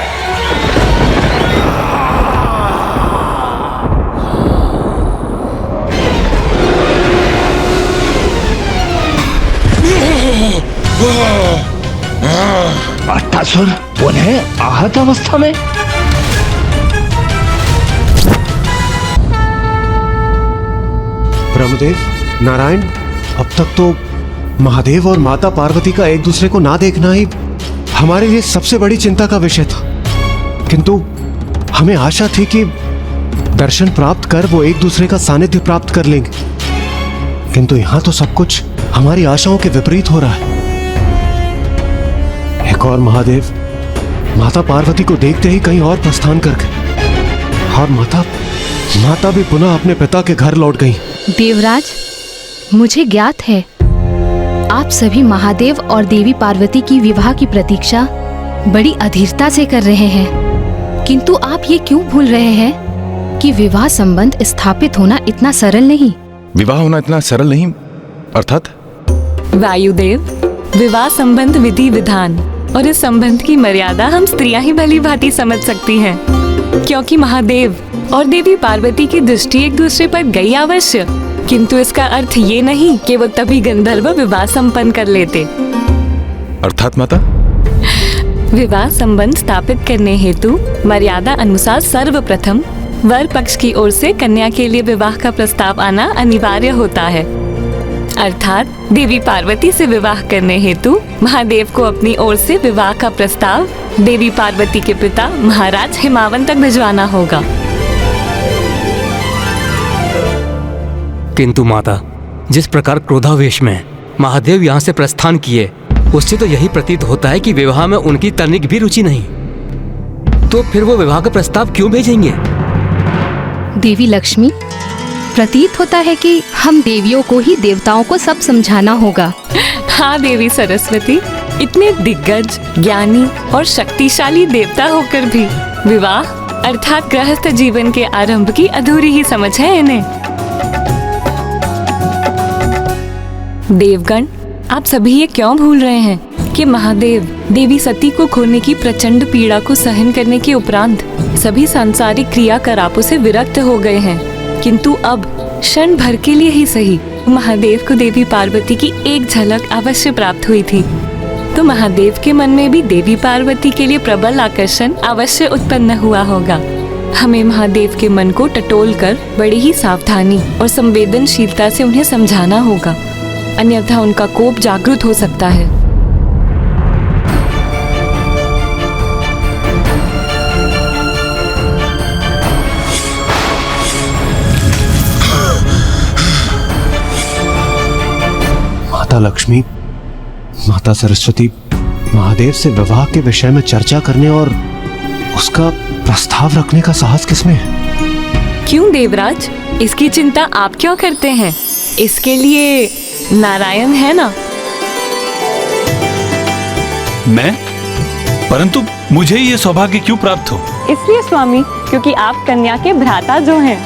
अट्टासुर उन्हें आहत अवस्था में। ब्रह्मदेव, नारायण, अब तक तो महादेव और माता पार्वती का एक दूसरे को ना देखना ही हमारे लिए सबसे बड़ी चिंता का विषय था। किंतु हमें आशा थी कि दर्शन प्राप्त कर वो एक दूसरे का सानिध्य प्राप्त कर लेंगे, किंतु यहां तो सब कुछ हमारी आशाओं के विपरीत हो रहा है। एक और महादेव माता पार्वती को देखते ही कहीं और प्रस्थान कर गए और माता भी पुनः अपने पिता के घर लौट गई। देवराज, मुझे ज्ञात है आप सभी महादेव और देवी पार्वती की विवाह की प्रतीक्षा बड़ी अधीरता से कर रहे हैं, किंतु आप ये क्यों भूल रहे हैं कि विवाह संबंध स्थापित होना इतना सरल नहीं। विवाह होना इतना सरल नहीं अर्थात? वायुदेव, विवाह संबंध विधि विधान और इस संबंध की मर्यादा हम स्त्रियां ही भली भांति समझ सकती हैं, क्योंकि महादेव और देवी पार्वती की दृष्टि एक दूसरे पर गई अवश्य, किंतु इसका अर्थ ये नहीं कि वो तभी गंधर्व विवाह संपन्न कर लेते। अर्थात माता? विवाह संबंध स्थापित करने हेतु मर्यादा अनुसार सर्वप्रथम वर पक्ष की ओर से कन्या के लिए विवाह का प्रस्ताव आना अनिवार्य होता है। अर्थात देवी पार्वती से विवाह करने हेतु महादेव को अपनी ओर से विवाह का प्रस्ताव देवी पार्वती के पिता महाराज हिमावन तक भिजवाना होगा। किंतु माता, जिस प्रकार क्रोधावेश में महादेव यहाँ से प्रस्थान किए, उससे तो यही प्रतीत होता है कि विवाह में उनकी तनिक भी रुचि नहीं। तो फिर वो विवाह का प्रस्ताव क्यों भेजेंगे? देवी लक्ष्मी, प्रतीत होता है कि हम देवियों को ही देवताओं को सब समझाना होगा। हाँ देवी सरस्वती, इतने दिग्गज, ज्ञानी और शक्तिशाली देवता होकर भी विवाह अर्थात गृहस्थ जीवन के आरंभ की अधूरी ही समझ है इन्हें। देवगण, आप सभी ये क्यों भूल रहे हैं कि महादेव देवी सती को खोने की प्रचंड पीड़ा को सहन करने के उपरांत सभी सांसारिक क्रियाकलापों से विरक्त हो गए हैं, किंतु अब क्षण भर के लिए ही सही महादेव को देवी पार्वती की एक झलक अवश्य प्राप्त हुई थी। तो महादेव के मन में भी देवी पार्वती के लिए प्रबल आकर्षण अवश्य उत्पन्न हुआ होगा। हमें महादेव के मन को टटोलकर बड़ी ही सावधानी और संवेदनशीलता से उन्हें समझाना होगा, अन्यथा उनका कोप जागृत हो सकता है। माता लक्ष्मी, माता सरस्वती, महादेव से विवाह के विषय में चर्चा करने और उसका प्रस्ताव रखने का साहस किसमें है? क्यों देवराज, इसकी चिंता आप क्यों करते हैं? इसके लिए नारायण है ना। मैं? परंतु मुझे ये सौभाग्य क्यों प्राप्त हो? इसलिए स्वामी, क्योंकि आप कन्या के भ्राता जो हैं।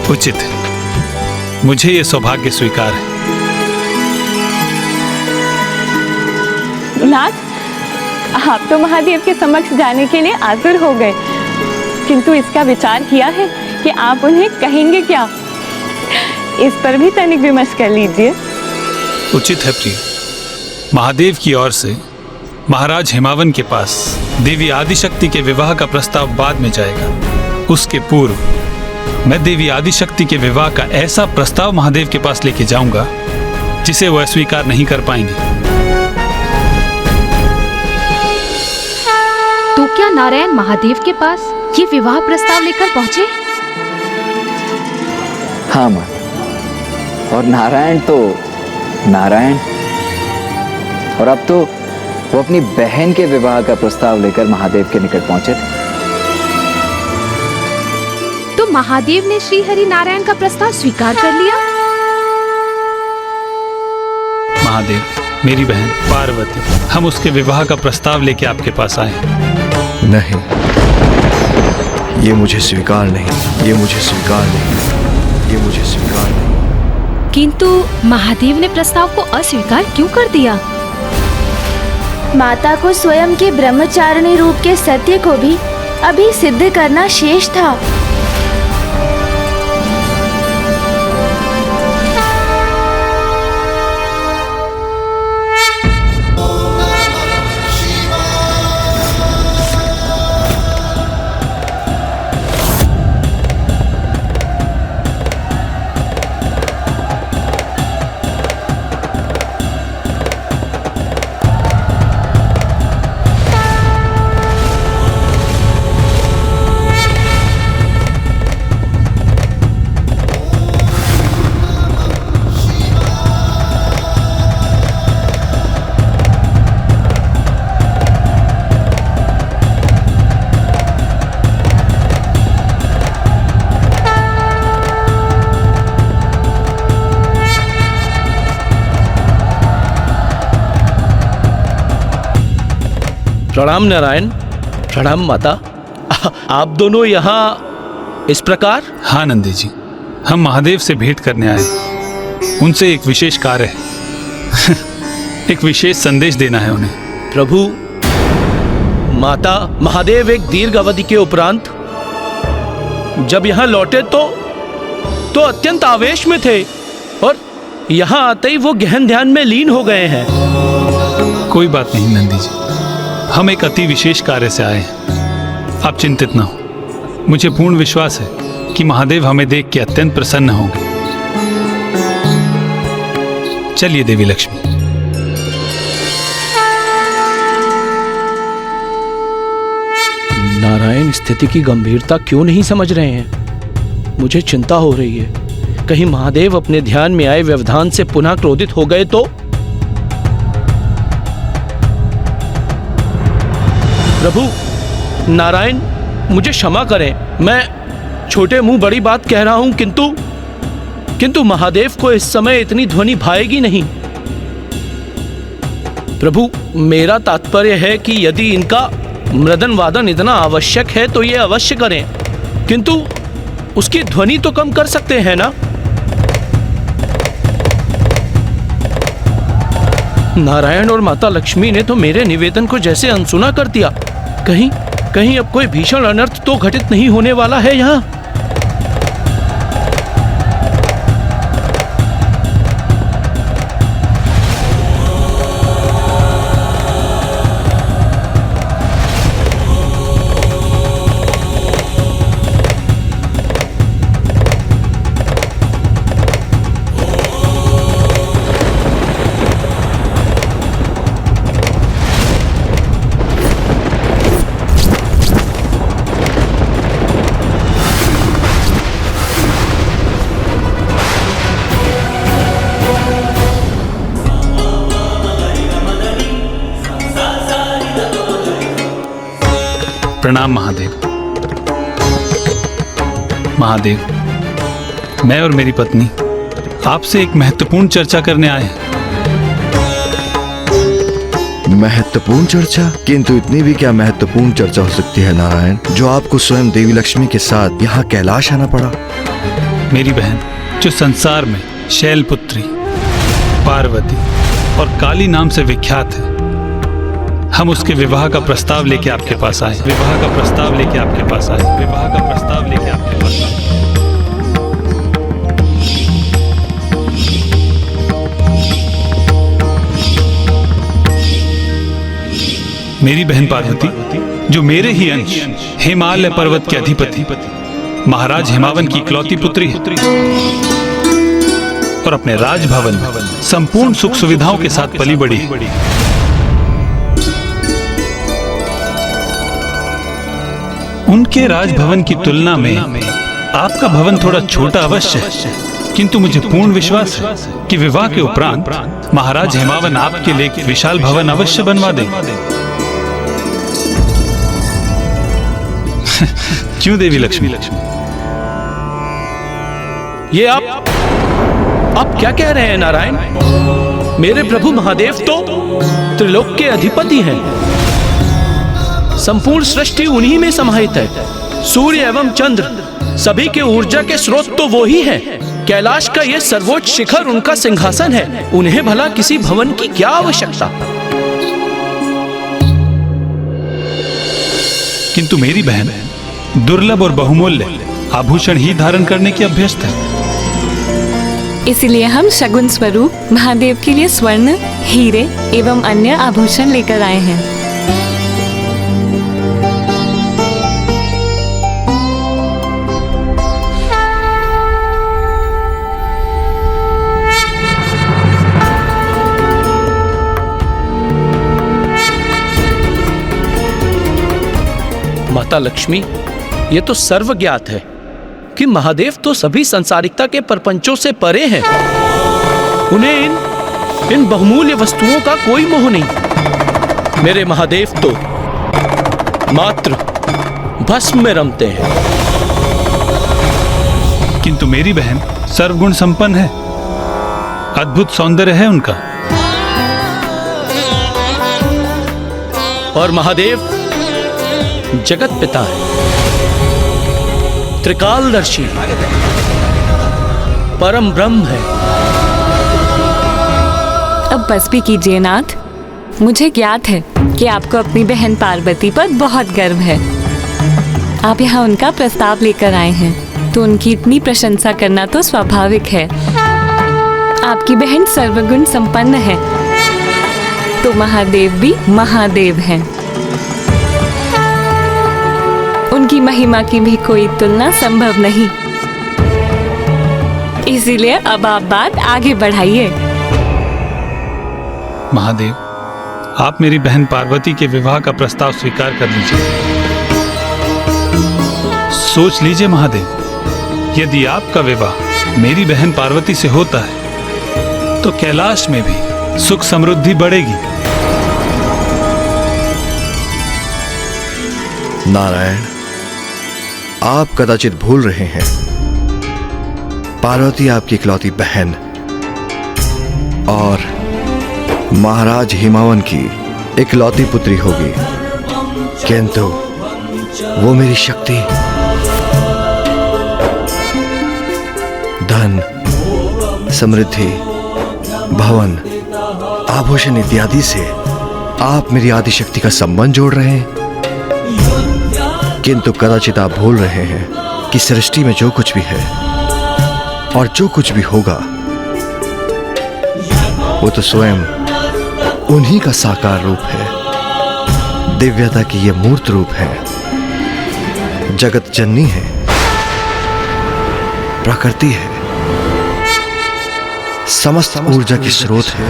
उचित है, मुझे ये सौभाग्य स्वीकार है। नाथ, आप तो महादेव के समक्ष जाने के लिए आतुर हो गए, किंतु इसका विचार किया है कि आप उन्हें कहेंगे क्या? इस पर भी तनिक विमर्श कर लीजिए। उचित है प्रिय। महादेव की ओर से महाराज हिमावन के पास देवी आदिशक्ति के विवाह का प्रस्ताव बाद में जाएगा। उसके पूर्व मैं देवी आदिशक्ति के विवाह का ऐसा प्रस्ताव महादेव के पास लेके जाऊंगा जिसे वो अस्वीकार नहीं कर पाएंगे। तो क्या नारायण महादेव के पास ये विवाह प्रस्ताव लेकर पहुंचे? हाँ माँ, और नारायण तो नारायण, और अब तो वो अपनी बहन के विवाह का प्रस्ताव लेकर महादेव के निकट पहुंचे थे। तो महादेव ने श्री हरि नारायण का प्रस्ताव स्वीकार कर लिया? महादेव, मेरी बहन पार्वती, हम उसके विवाह का प्रस्ताव लेके आपके पास आए। नहीं, ये मुझे स्वीकार नहीं, ये मुझे स्वीकार नहीं, ये मुझे स्वीकार नहीं। किंतु महादेव ने प्रस्ताव को अस्वीकार क्यों कर दिया? माता को स्वयं के ब्रह्मचारिणी रूप के सत्य को भी अभी सिद्ध करना शेष था। प्रणाम नारायण, प्रणाम माता। आप दोनों यहाँ इस प्रकार? हाँ नंदी जी, हम महादेव से भेंट करने आए। उनसे एक विशेष कार्य है एक विशेष संदेश देना है उन्हें। प्रभु, माता महादेव एक दीर्घ अवधि के उपरांत जब यहाँ लौटे तो अत्यंत आवेश में थे और यहाँ आते ही वो गहन ध्यान में लीन हो गए हैं। कोई बात नहीं नंदी जी, हम एक अति विशेष कार्य से आए हैं। आप चिंतित न हो, मुझे पूर्ण विश्वास है कि महादेव हमें देख के अत्यंत प्रसन्न होंगे। चलिए देवी लक्ष्मी। नारायण स्थिति की गंभीरता क्यों नहीं समझ रहे हैं? मुझे चिंता हो रही है, कहीं महादेव अपने ध्यान में आए व्यवधान से पुनः क्रोधित हो गए तो? प्रभु नारायण, मुझे क्षमा करें, मैं छोटे मुंह बड़ी बात कह रहा हूं, किंतु महादेव को इस समय इतनी ध्वनि भाएगी नहीं। प्रभु, मेरा तात्पर्य है कि यदि इनका मृदन वादन इतना आवश्यक है तो ये अवश्य करें, किंतु उसकी ध्वनि तो कम कर सकते हैं ना? नारायण और माता लक्ष्मी ने तो मेरे निवेदन को जैसे अनसुना कर दिया। कहीं अब कोई भीषण अनर्थ तो घटित नहीं होने वाला है यहाँ? प्रणाम महादेव। महादेव, मैं और मेरी पत्नी आपसे एक महत्वपूर्ण चर्चा करने आए हैं। महत्वपूर्ण चर्चा? किंतु इतनी भी क्या महत्वपूर्ण चर्चा हो सकती है नारायण, जो आपको स्वयं देवी लक्ष्मी के साथ यहाँ कैलाश आना पड़ा? मेरी बहन जो संसार में शैलपुत्री, पार्वती और काली नाम से विख्यात है, हम उसके विवाह का प्रस्ताव लेके आपके पास आए। विवाह का प्रस्ताव लेके आपके पास आए। विवाह का प्रस्ताव लेके आपके पास आए। मेरी बहन पार्वती जो मेरे ही अंश हिमालय पर्वत के अधिपति महाराज हिमावन की इकलौती पुत्री है, और अपने राजभवन में संपूर्ण सुख सुविधाओं के साथ पली बढ़ी। उनके राजभवन की तुलना में आपका भवन थोड़ा छोटा अवश्य है, किंतु मुझे पूर्ण विश्वास है कि विवाह के उपरांत महाराज हिमावन आपके लिए एक विशाल भवन अवश्य बनवा देंगे। क्यों देवी लक्ष्मी? ये आप क्या कह रहे हैं नारायण? मेरे प्रभु महादेव तो त्रिलोक के अधिपति हैं। संपूर्ण सृष्टि उन्हीं में समाहित है। सूर्य एवं चंद्र सभी के ऊर्जा के स्रोत तो वो ही है। कैलाश का ये सर्वोच्च शिखर उनका सिंहासन है। उन्हें भला किसी भवन की क्या आवश्यकता? किंतु मेरी बहन दुर्लभ और बहुमूल्य आभूषण ही धारण करने की अभ्यस्त है। इसलिए हम शगुन स्वरूप महादेव के लिए स्वर्ण, हीरे एवं अन्य आभूषण लेकर आए हैं। माता लक्ष्मी, ये तो सर्वज्ञात है कि महादेव तो सभी संसारिकता के प्रपंचों से परे हैं। उन्हें इन बहुमूल्य वस्तुओं का कोई मोह नहीं। मेरे महादेव तो मात्र भस्म में रमते हैं। किंतु मेरी बहन सर्वगुण संपन्न है, अद्भुत सौंदर्य है उनका। और महादेव जगत पिता है, त्रिकालदर्शी, परम ब्रह्म है। अब बस भी कीजिए नाथ। मुझे ज्ञात है कि आपको अपनी बहन पार्वती पर बहुत गर्व है। आप यहाँ उनका प्रस्ताव लेकर आए हैं, तो उनकी इतनी प्रशंसा करना तो स्वाभाविक है। आपकी बहन सर्वगुण संपन्न है, तो महादेव भी महादेव हैं। उनकी महिमा की भी कोई तुलना संभव नहीं। इसीलिए अब आप बात आगे बढ़ाइए। महादेव, आप मेरी बहन पार्वती के विवाह का प्रस्ताव स्वीकार कर लीजिए। सोच लीजिए महादेव, यदि आपका विवाह मेरी बहन पार्वती से होता है तो कैलाश में भी सुख समृद्धि बढ़ेगी। नारायण, आप कदाचित भूल रहे हैं, पार्वती आपकी इकलौती बहन और महाराज हिमावन की इकलौती पुत्री होगी, किंतु वो मेरी शक्ति, धन, समृद्धि, भवन, आभूषण इत्यादि से आप मेरी आदि शक्ति का संबंध जोड़ रहे हैं। किंतु कदाचित आप भूल रहे हैं कि सृष्टि में जो कुछ भी है और जो कुछ भी होगा वो तो स्वयं उन्हीं का साकार रूप है। दिव्यता की ये मूर्त रूप है, जगत जननी है, प्रकृति है, समस्त ऊर्जा की स्रोत है।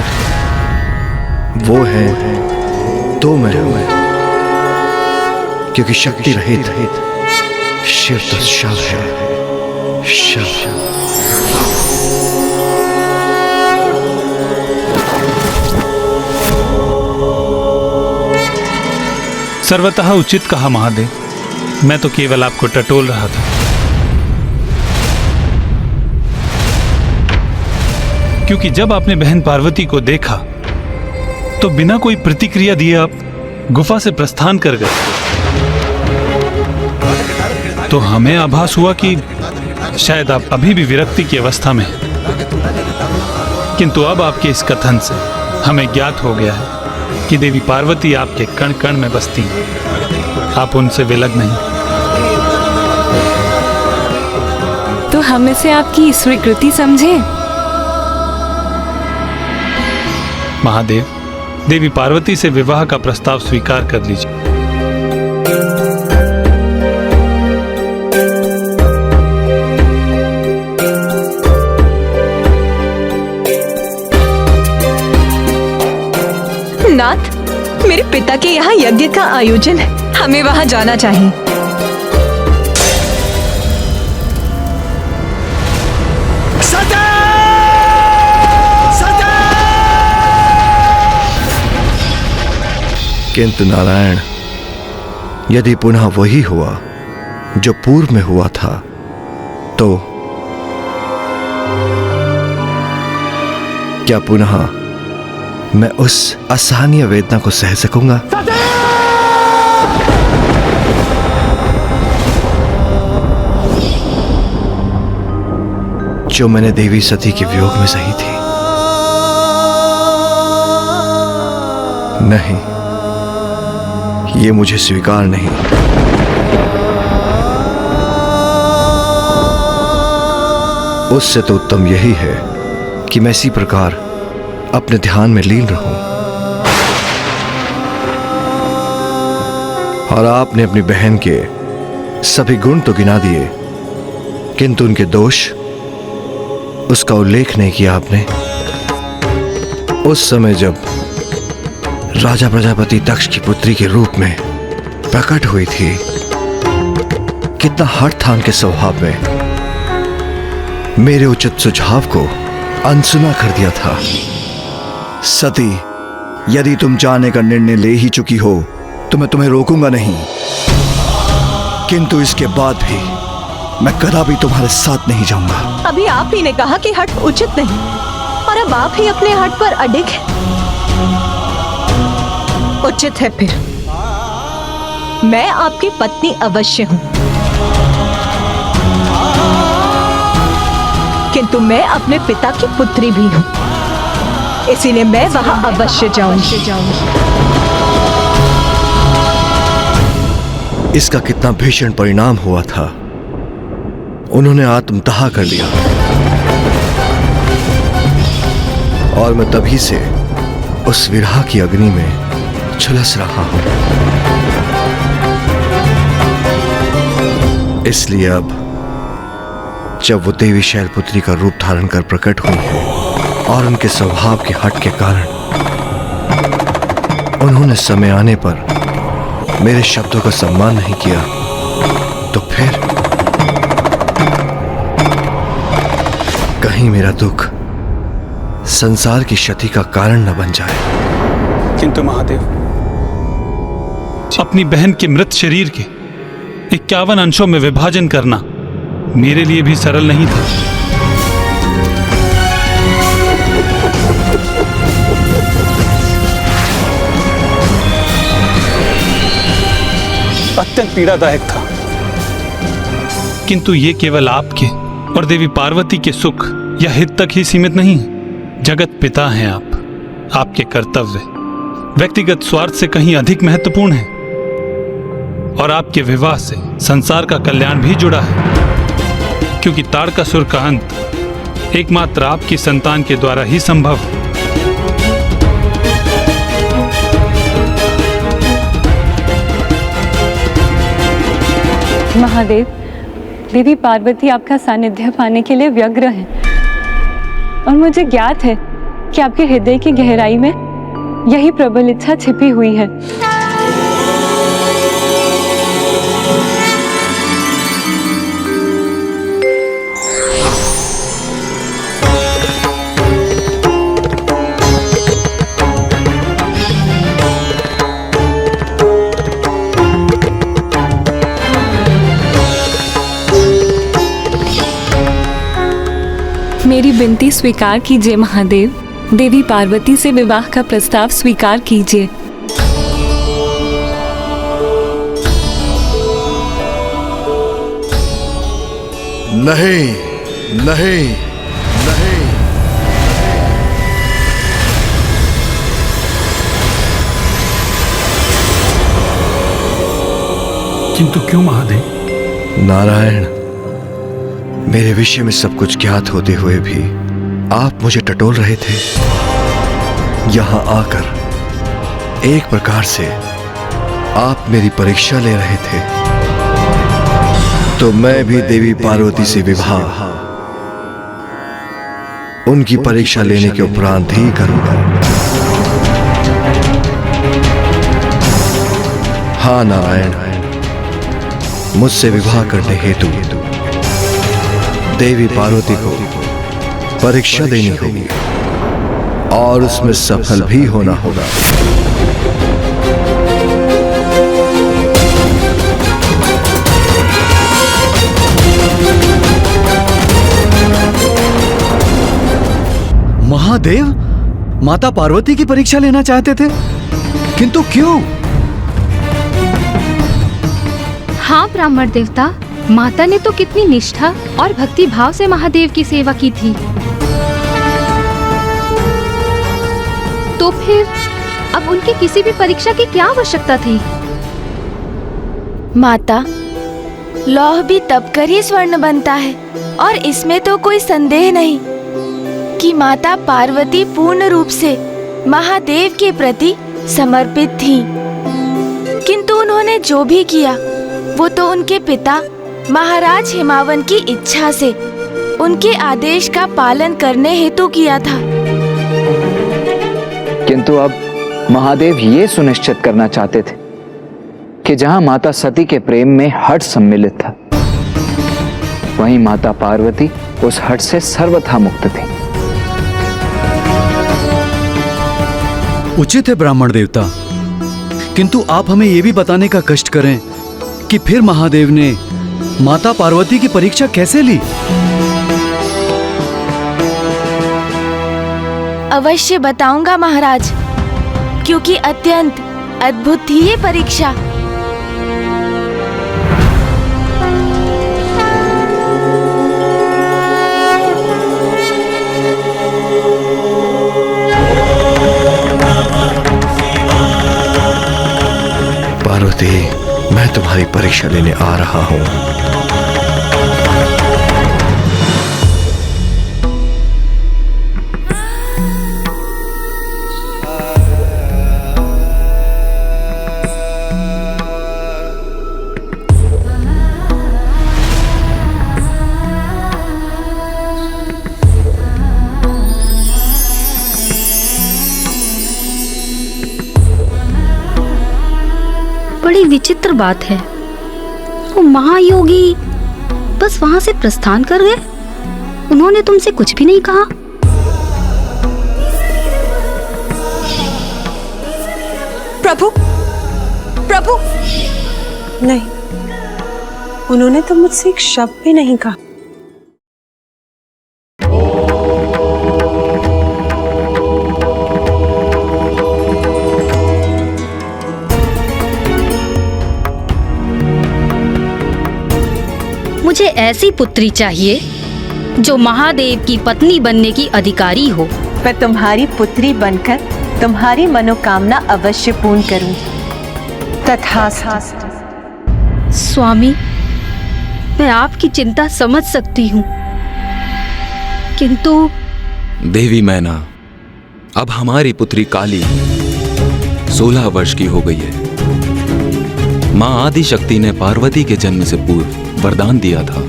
वो है तो मैं हूं, क्योंकि शक्ति रहित शिव तो शव है, शव। सर्वतः उचित कहा महादेव। मैं तो केवल आपको टटोल रहा था। क्योंकि जब आपने बहन पार्वती को देखा तो बिना कोई प्रतिक्रिया दिए आप गुफा से प्रस्थान कर गए। तो हमें आभास हुआ कि शायद आप अभी भी विरक्ति की अवस्था में हैं। किंतु अब आपके इस कथन से हमें ज्ञात हो गया है कि देवी पार्वती आपके कण कण में बसती हैं। आप उनसे विलग नहीं। तो हम इसे आपकी स्वीकृति समझे। महादेव, देवी पार्वती से विवाह का प्रस्ताव स्वीकार कर लीजिए। नाथ, मेरे पिता के यहाँ यज्ञ का आयोजन है, हमें वहाँ जाना चाहिए। किंतु नारायण, यदि पुनः वही हुआ जो पूर्व में हुआ था, तो क्या पुनः मैं उस असहनीय वेदना को सह सकूंगा? जो मैंने देवी सती के वियोग में सही थी। नहीं, ये मुझे स्वीकार नहीं। उससे तो उत्तम यही है कि मैं इसी प्रकार अपने ध्यान में लीन रहूं। और आपने अपनी बहन के सभी गुण तो गिना दिए, किंतु उनके दोष, उसका उल्लेख नहीं किया आपने। उस समय जब राजा प्रजापति दक्ष की पुत्री के रूप में प्रकट हुई थी, कितना हठ था उनके स्वभाव में। मेरे उचित सुझाव को अनसुना कर दिया था। सती, यदि तुम जाने का निर्णय ले ही चुकी हो तो मैं तुम्हें रोकूंगा नहीं, किंतु इसके बाद भी मैं कदापि तुम्हारे साथ नहीं जाऊंगा। अभी आप ही ने कहा कि हठ उचित नहीं, और अब आप ही अपने हठ पर अडिग हैं। उचित है फिर, मैं आपकी पत्नी अवश्य हूं, किंतु मैं अपने पिता की पुत्री भी हूं, इसीलिए मैं वहां अवश्य जाऊंगी। इसका कितना भीषण परिणाम हुआ था। उन्होंने आत्मदाह कर लिया, और मैं तभी से उस विरह की अग्नि में झुलस रहा हूं। इसलिए अब जब वो देवी शैलपुत्री का रूप धारण कर प्रकट हुई है और उनके स्वभाव के हट के कारण उन्होंने समय आने पर मेरे शब्दों का सम्मान नहीं किया, तो फिर कहीं मेरा दुख संसार की क्षति का कारण न बन जाए। किंतु महादेव, अपनी बहन के मृत शरीर के 51 अंशों में विभाजन करना मेरे लिए भी सरल नहीं था। अत्यंत पीड़ादायक था, किंतु ये केवल आपके और देवी पार्वती के सुख या हित तक ही सीमित नहीं। जगत पिता हैं आप, आपके कर्तव्य व्यक्तिगत स्वार्थ से कहीं अधिक महत्वपूर्ण है, और आपके विवाह से संसार का कल्याण भी जुड़ा है, क्योंकि तारकासुर का अंत एकमात्र आपकी संतान के द्वारा ही संभव है। महादेव, देवी पार्वती आपका सानिध्य पाने के लिए व्यग्र हैं, और मुझे ज्ञात है कि आपके हृदय की गहराई में यही प्रबल इच्छा छिपी हुई है। मेरी विनती स्वीकार कीजिए महादेव, देवी पार्वती से विवाह का प्रस्ताव स्वीकार कीजिए। नहीं, नहीं, नहीं। किंतु क्यों महादेव? नारायण, मेरे विषय में सब कुछ ज्ञात होते हुए भी आप मुझे टटोल रहे थे। यहां आकर एक प्रकार से आप मेरी परीक्षा ले रहे थे, तो मैं भी देवी पार्वती से विवाह उनकी परीक्षा लेने के उपरांत ही करूंगा। हाँ नारायण, मुझसे विवाह करने हेतु देवी पार्वती को परीक्षा देनी होगी और उसमें सफल भी होना होगा। महादेव माता पार्वती की परीक्षा लेना चाहते थे, किंतु क्यों? हाँ ब्राह्मण देवता, माता ने तो कितनी निष्ठा और भक्ति भाव से महादेव की सेवा की थी। तो फिर अब उनकी किसी भी परीक्षा की क्या आवश्यकता थी? माता, लौह भी तप कर ही स्वर्ण बनता है और इसमें तो कोई संदेह नहीं कि माता पार्वती पूर्ण रूप से महादेव के प्रति समर्पित थीं। किंतु उन्होंने जो भी किया वो तो उनके पिता महाराज हिमावन की इच्छा से, उनके आदेश का पालन करने हेतु किया था। किंतु अब महादेव ये सुनिश्चित करना चाहते थे कि जहां माता सती के प्रेम में हठ सम्मिलित था, वहीं माता पार्वती उस हठ से सर्वथा मुक्त थी। उचित है ब्राह्मण देवता, किंतु आप हमें यह भी बताने का कष्ट करें कि फिर महादेव ने माता पार्वती की परीक्षा कैसे ली? अवश्य बताऊंगा महाराज, क्योंकि अत्यंत अद्भुत थी ये परीक्षा। पार्वती, मैं तुम्हारी परीक्षा लेने आ रहा हूं। बड़ी विचित्र बात है, वो महायोगी बस वहां से प्रस्थान कर गए। उन्होंने तुमसे कुछ भी नहीं कहा। प्रभु, प्रभु, नहीं, उन्होंने तो मुझसे एक शब्द भी नहीं कहा। मुझे ऐसी पुत्री चाहिए जो महादेव की पत्नी बनने की अधिकारी हो। मैं तुम्हारी पुत्री बनकर तुम्हारी मनोकामना अवश्य पूर्ण करूंगी। तथास्तु। स्वामी, मैं आपकी चिंता समझ सकती हूँ, किंतु देवी मैना, अब हमारी पुत्री काली 16 वर्ष की हो गई है। मां आदि शक्ति ने पार्वती के जन्म से पूर्व वरदान दिया था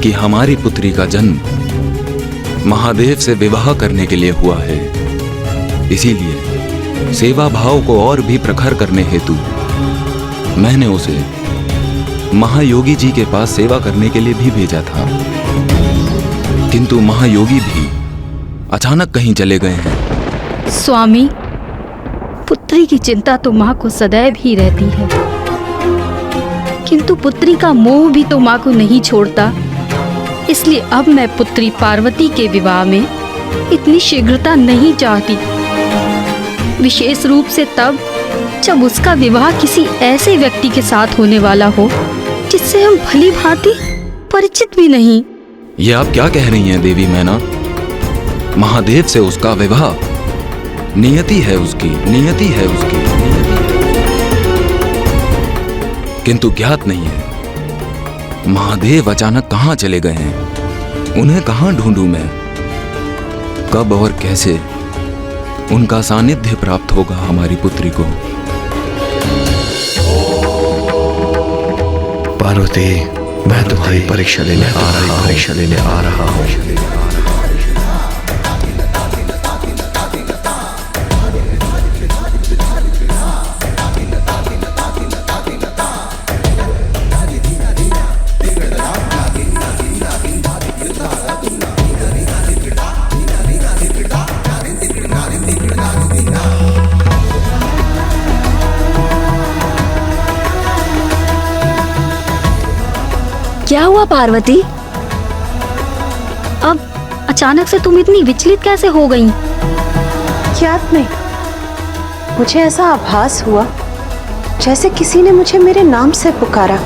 कि हमारी पुत्री का जन्म महादेव से विवाह करने के लिए हुआ है। इसीलिए सेवा भाव को और भी प्रखर करने हेतु मैंने उसे महायोगी जी के पास सेवा करने के लिए भी भेजा था, किंतु महायोगी भी अचानक कहीं चले गए हैं। स्वामी, पुत्री की चिंता तो माँ को सदैव ही रहती है, किंतु पुत्री का मोह भी तो माँ को नहीं छोड़ता। इसलिए अब मैं पुत्री पार्वती के विवाह में इतनी शीघ्रता नहीं चाहती, विशेष रूप से तब जब उसका विवाह किसी ऐसे व्यक्ति के साथ होने वाला हो जिससे हम भली भांति परिचित भी नहीं। ये आप क्या कह रही हैं देवी मैना? महादेव से उसका विवाह नियति है उसकी, नियति है उसकी, किंतु ज्ञात नहीं है महादेव अचानक कहां चले गए हैं। उन्हें कहां ढूंढूं मैं? कब और कैसे उनका सानिध्य प्राप्त होगा हमारी पुत्री को? पार्वती, मैं तुम्हारी परीक्षा लेने आ रहा हूँ। क्या हुआ पार्वती? अब अचानक से तुम इतनी विचलित कैसे हो गई? याद नहीं, मुझे ऐसा आभास हुआ जैसे किसी ने मुझे मेरे नाम से पुकारा।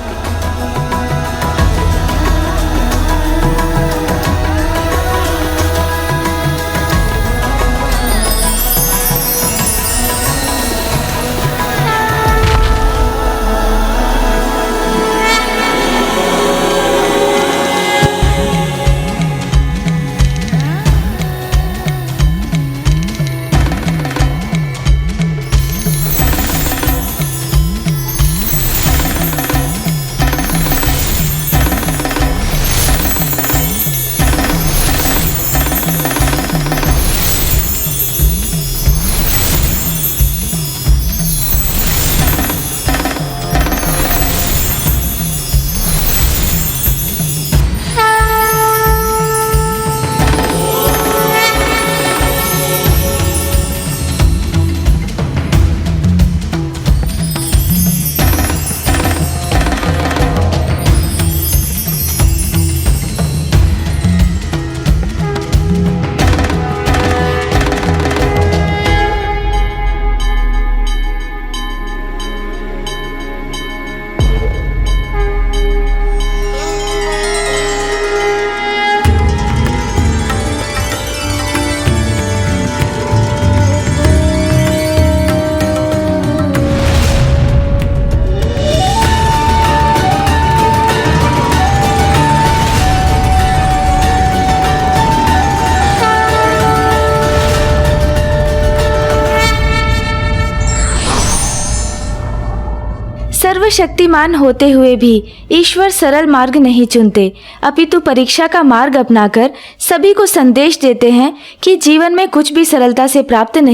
सर्वशक्तिमान होते हुए भी ईश्वर सरल मार्ग नहीं चुनते, अपितु परीक्षा का मार्ग अपनाकर सभी को संदेश देते हैं कि जीवन में कुछ भी सरलता से प्राप्त नहीं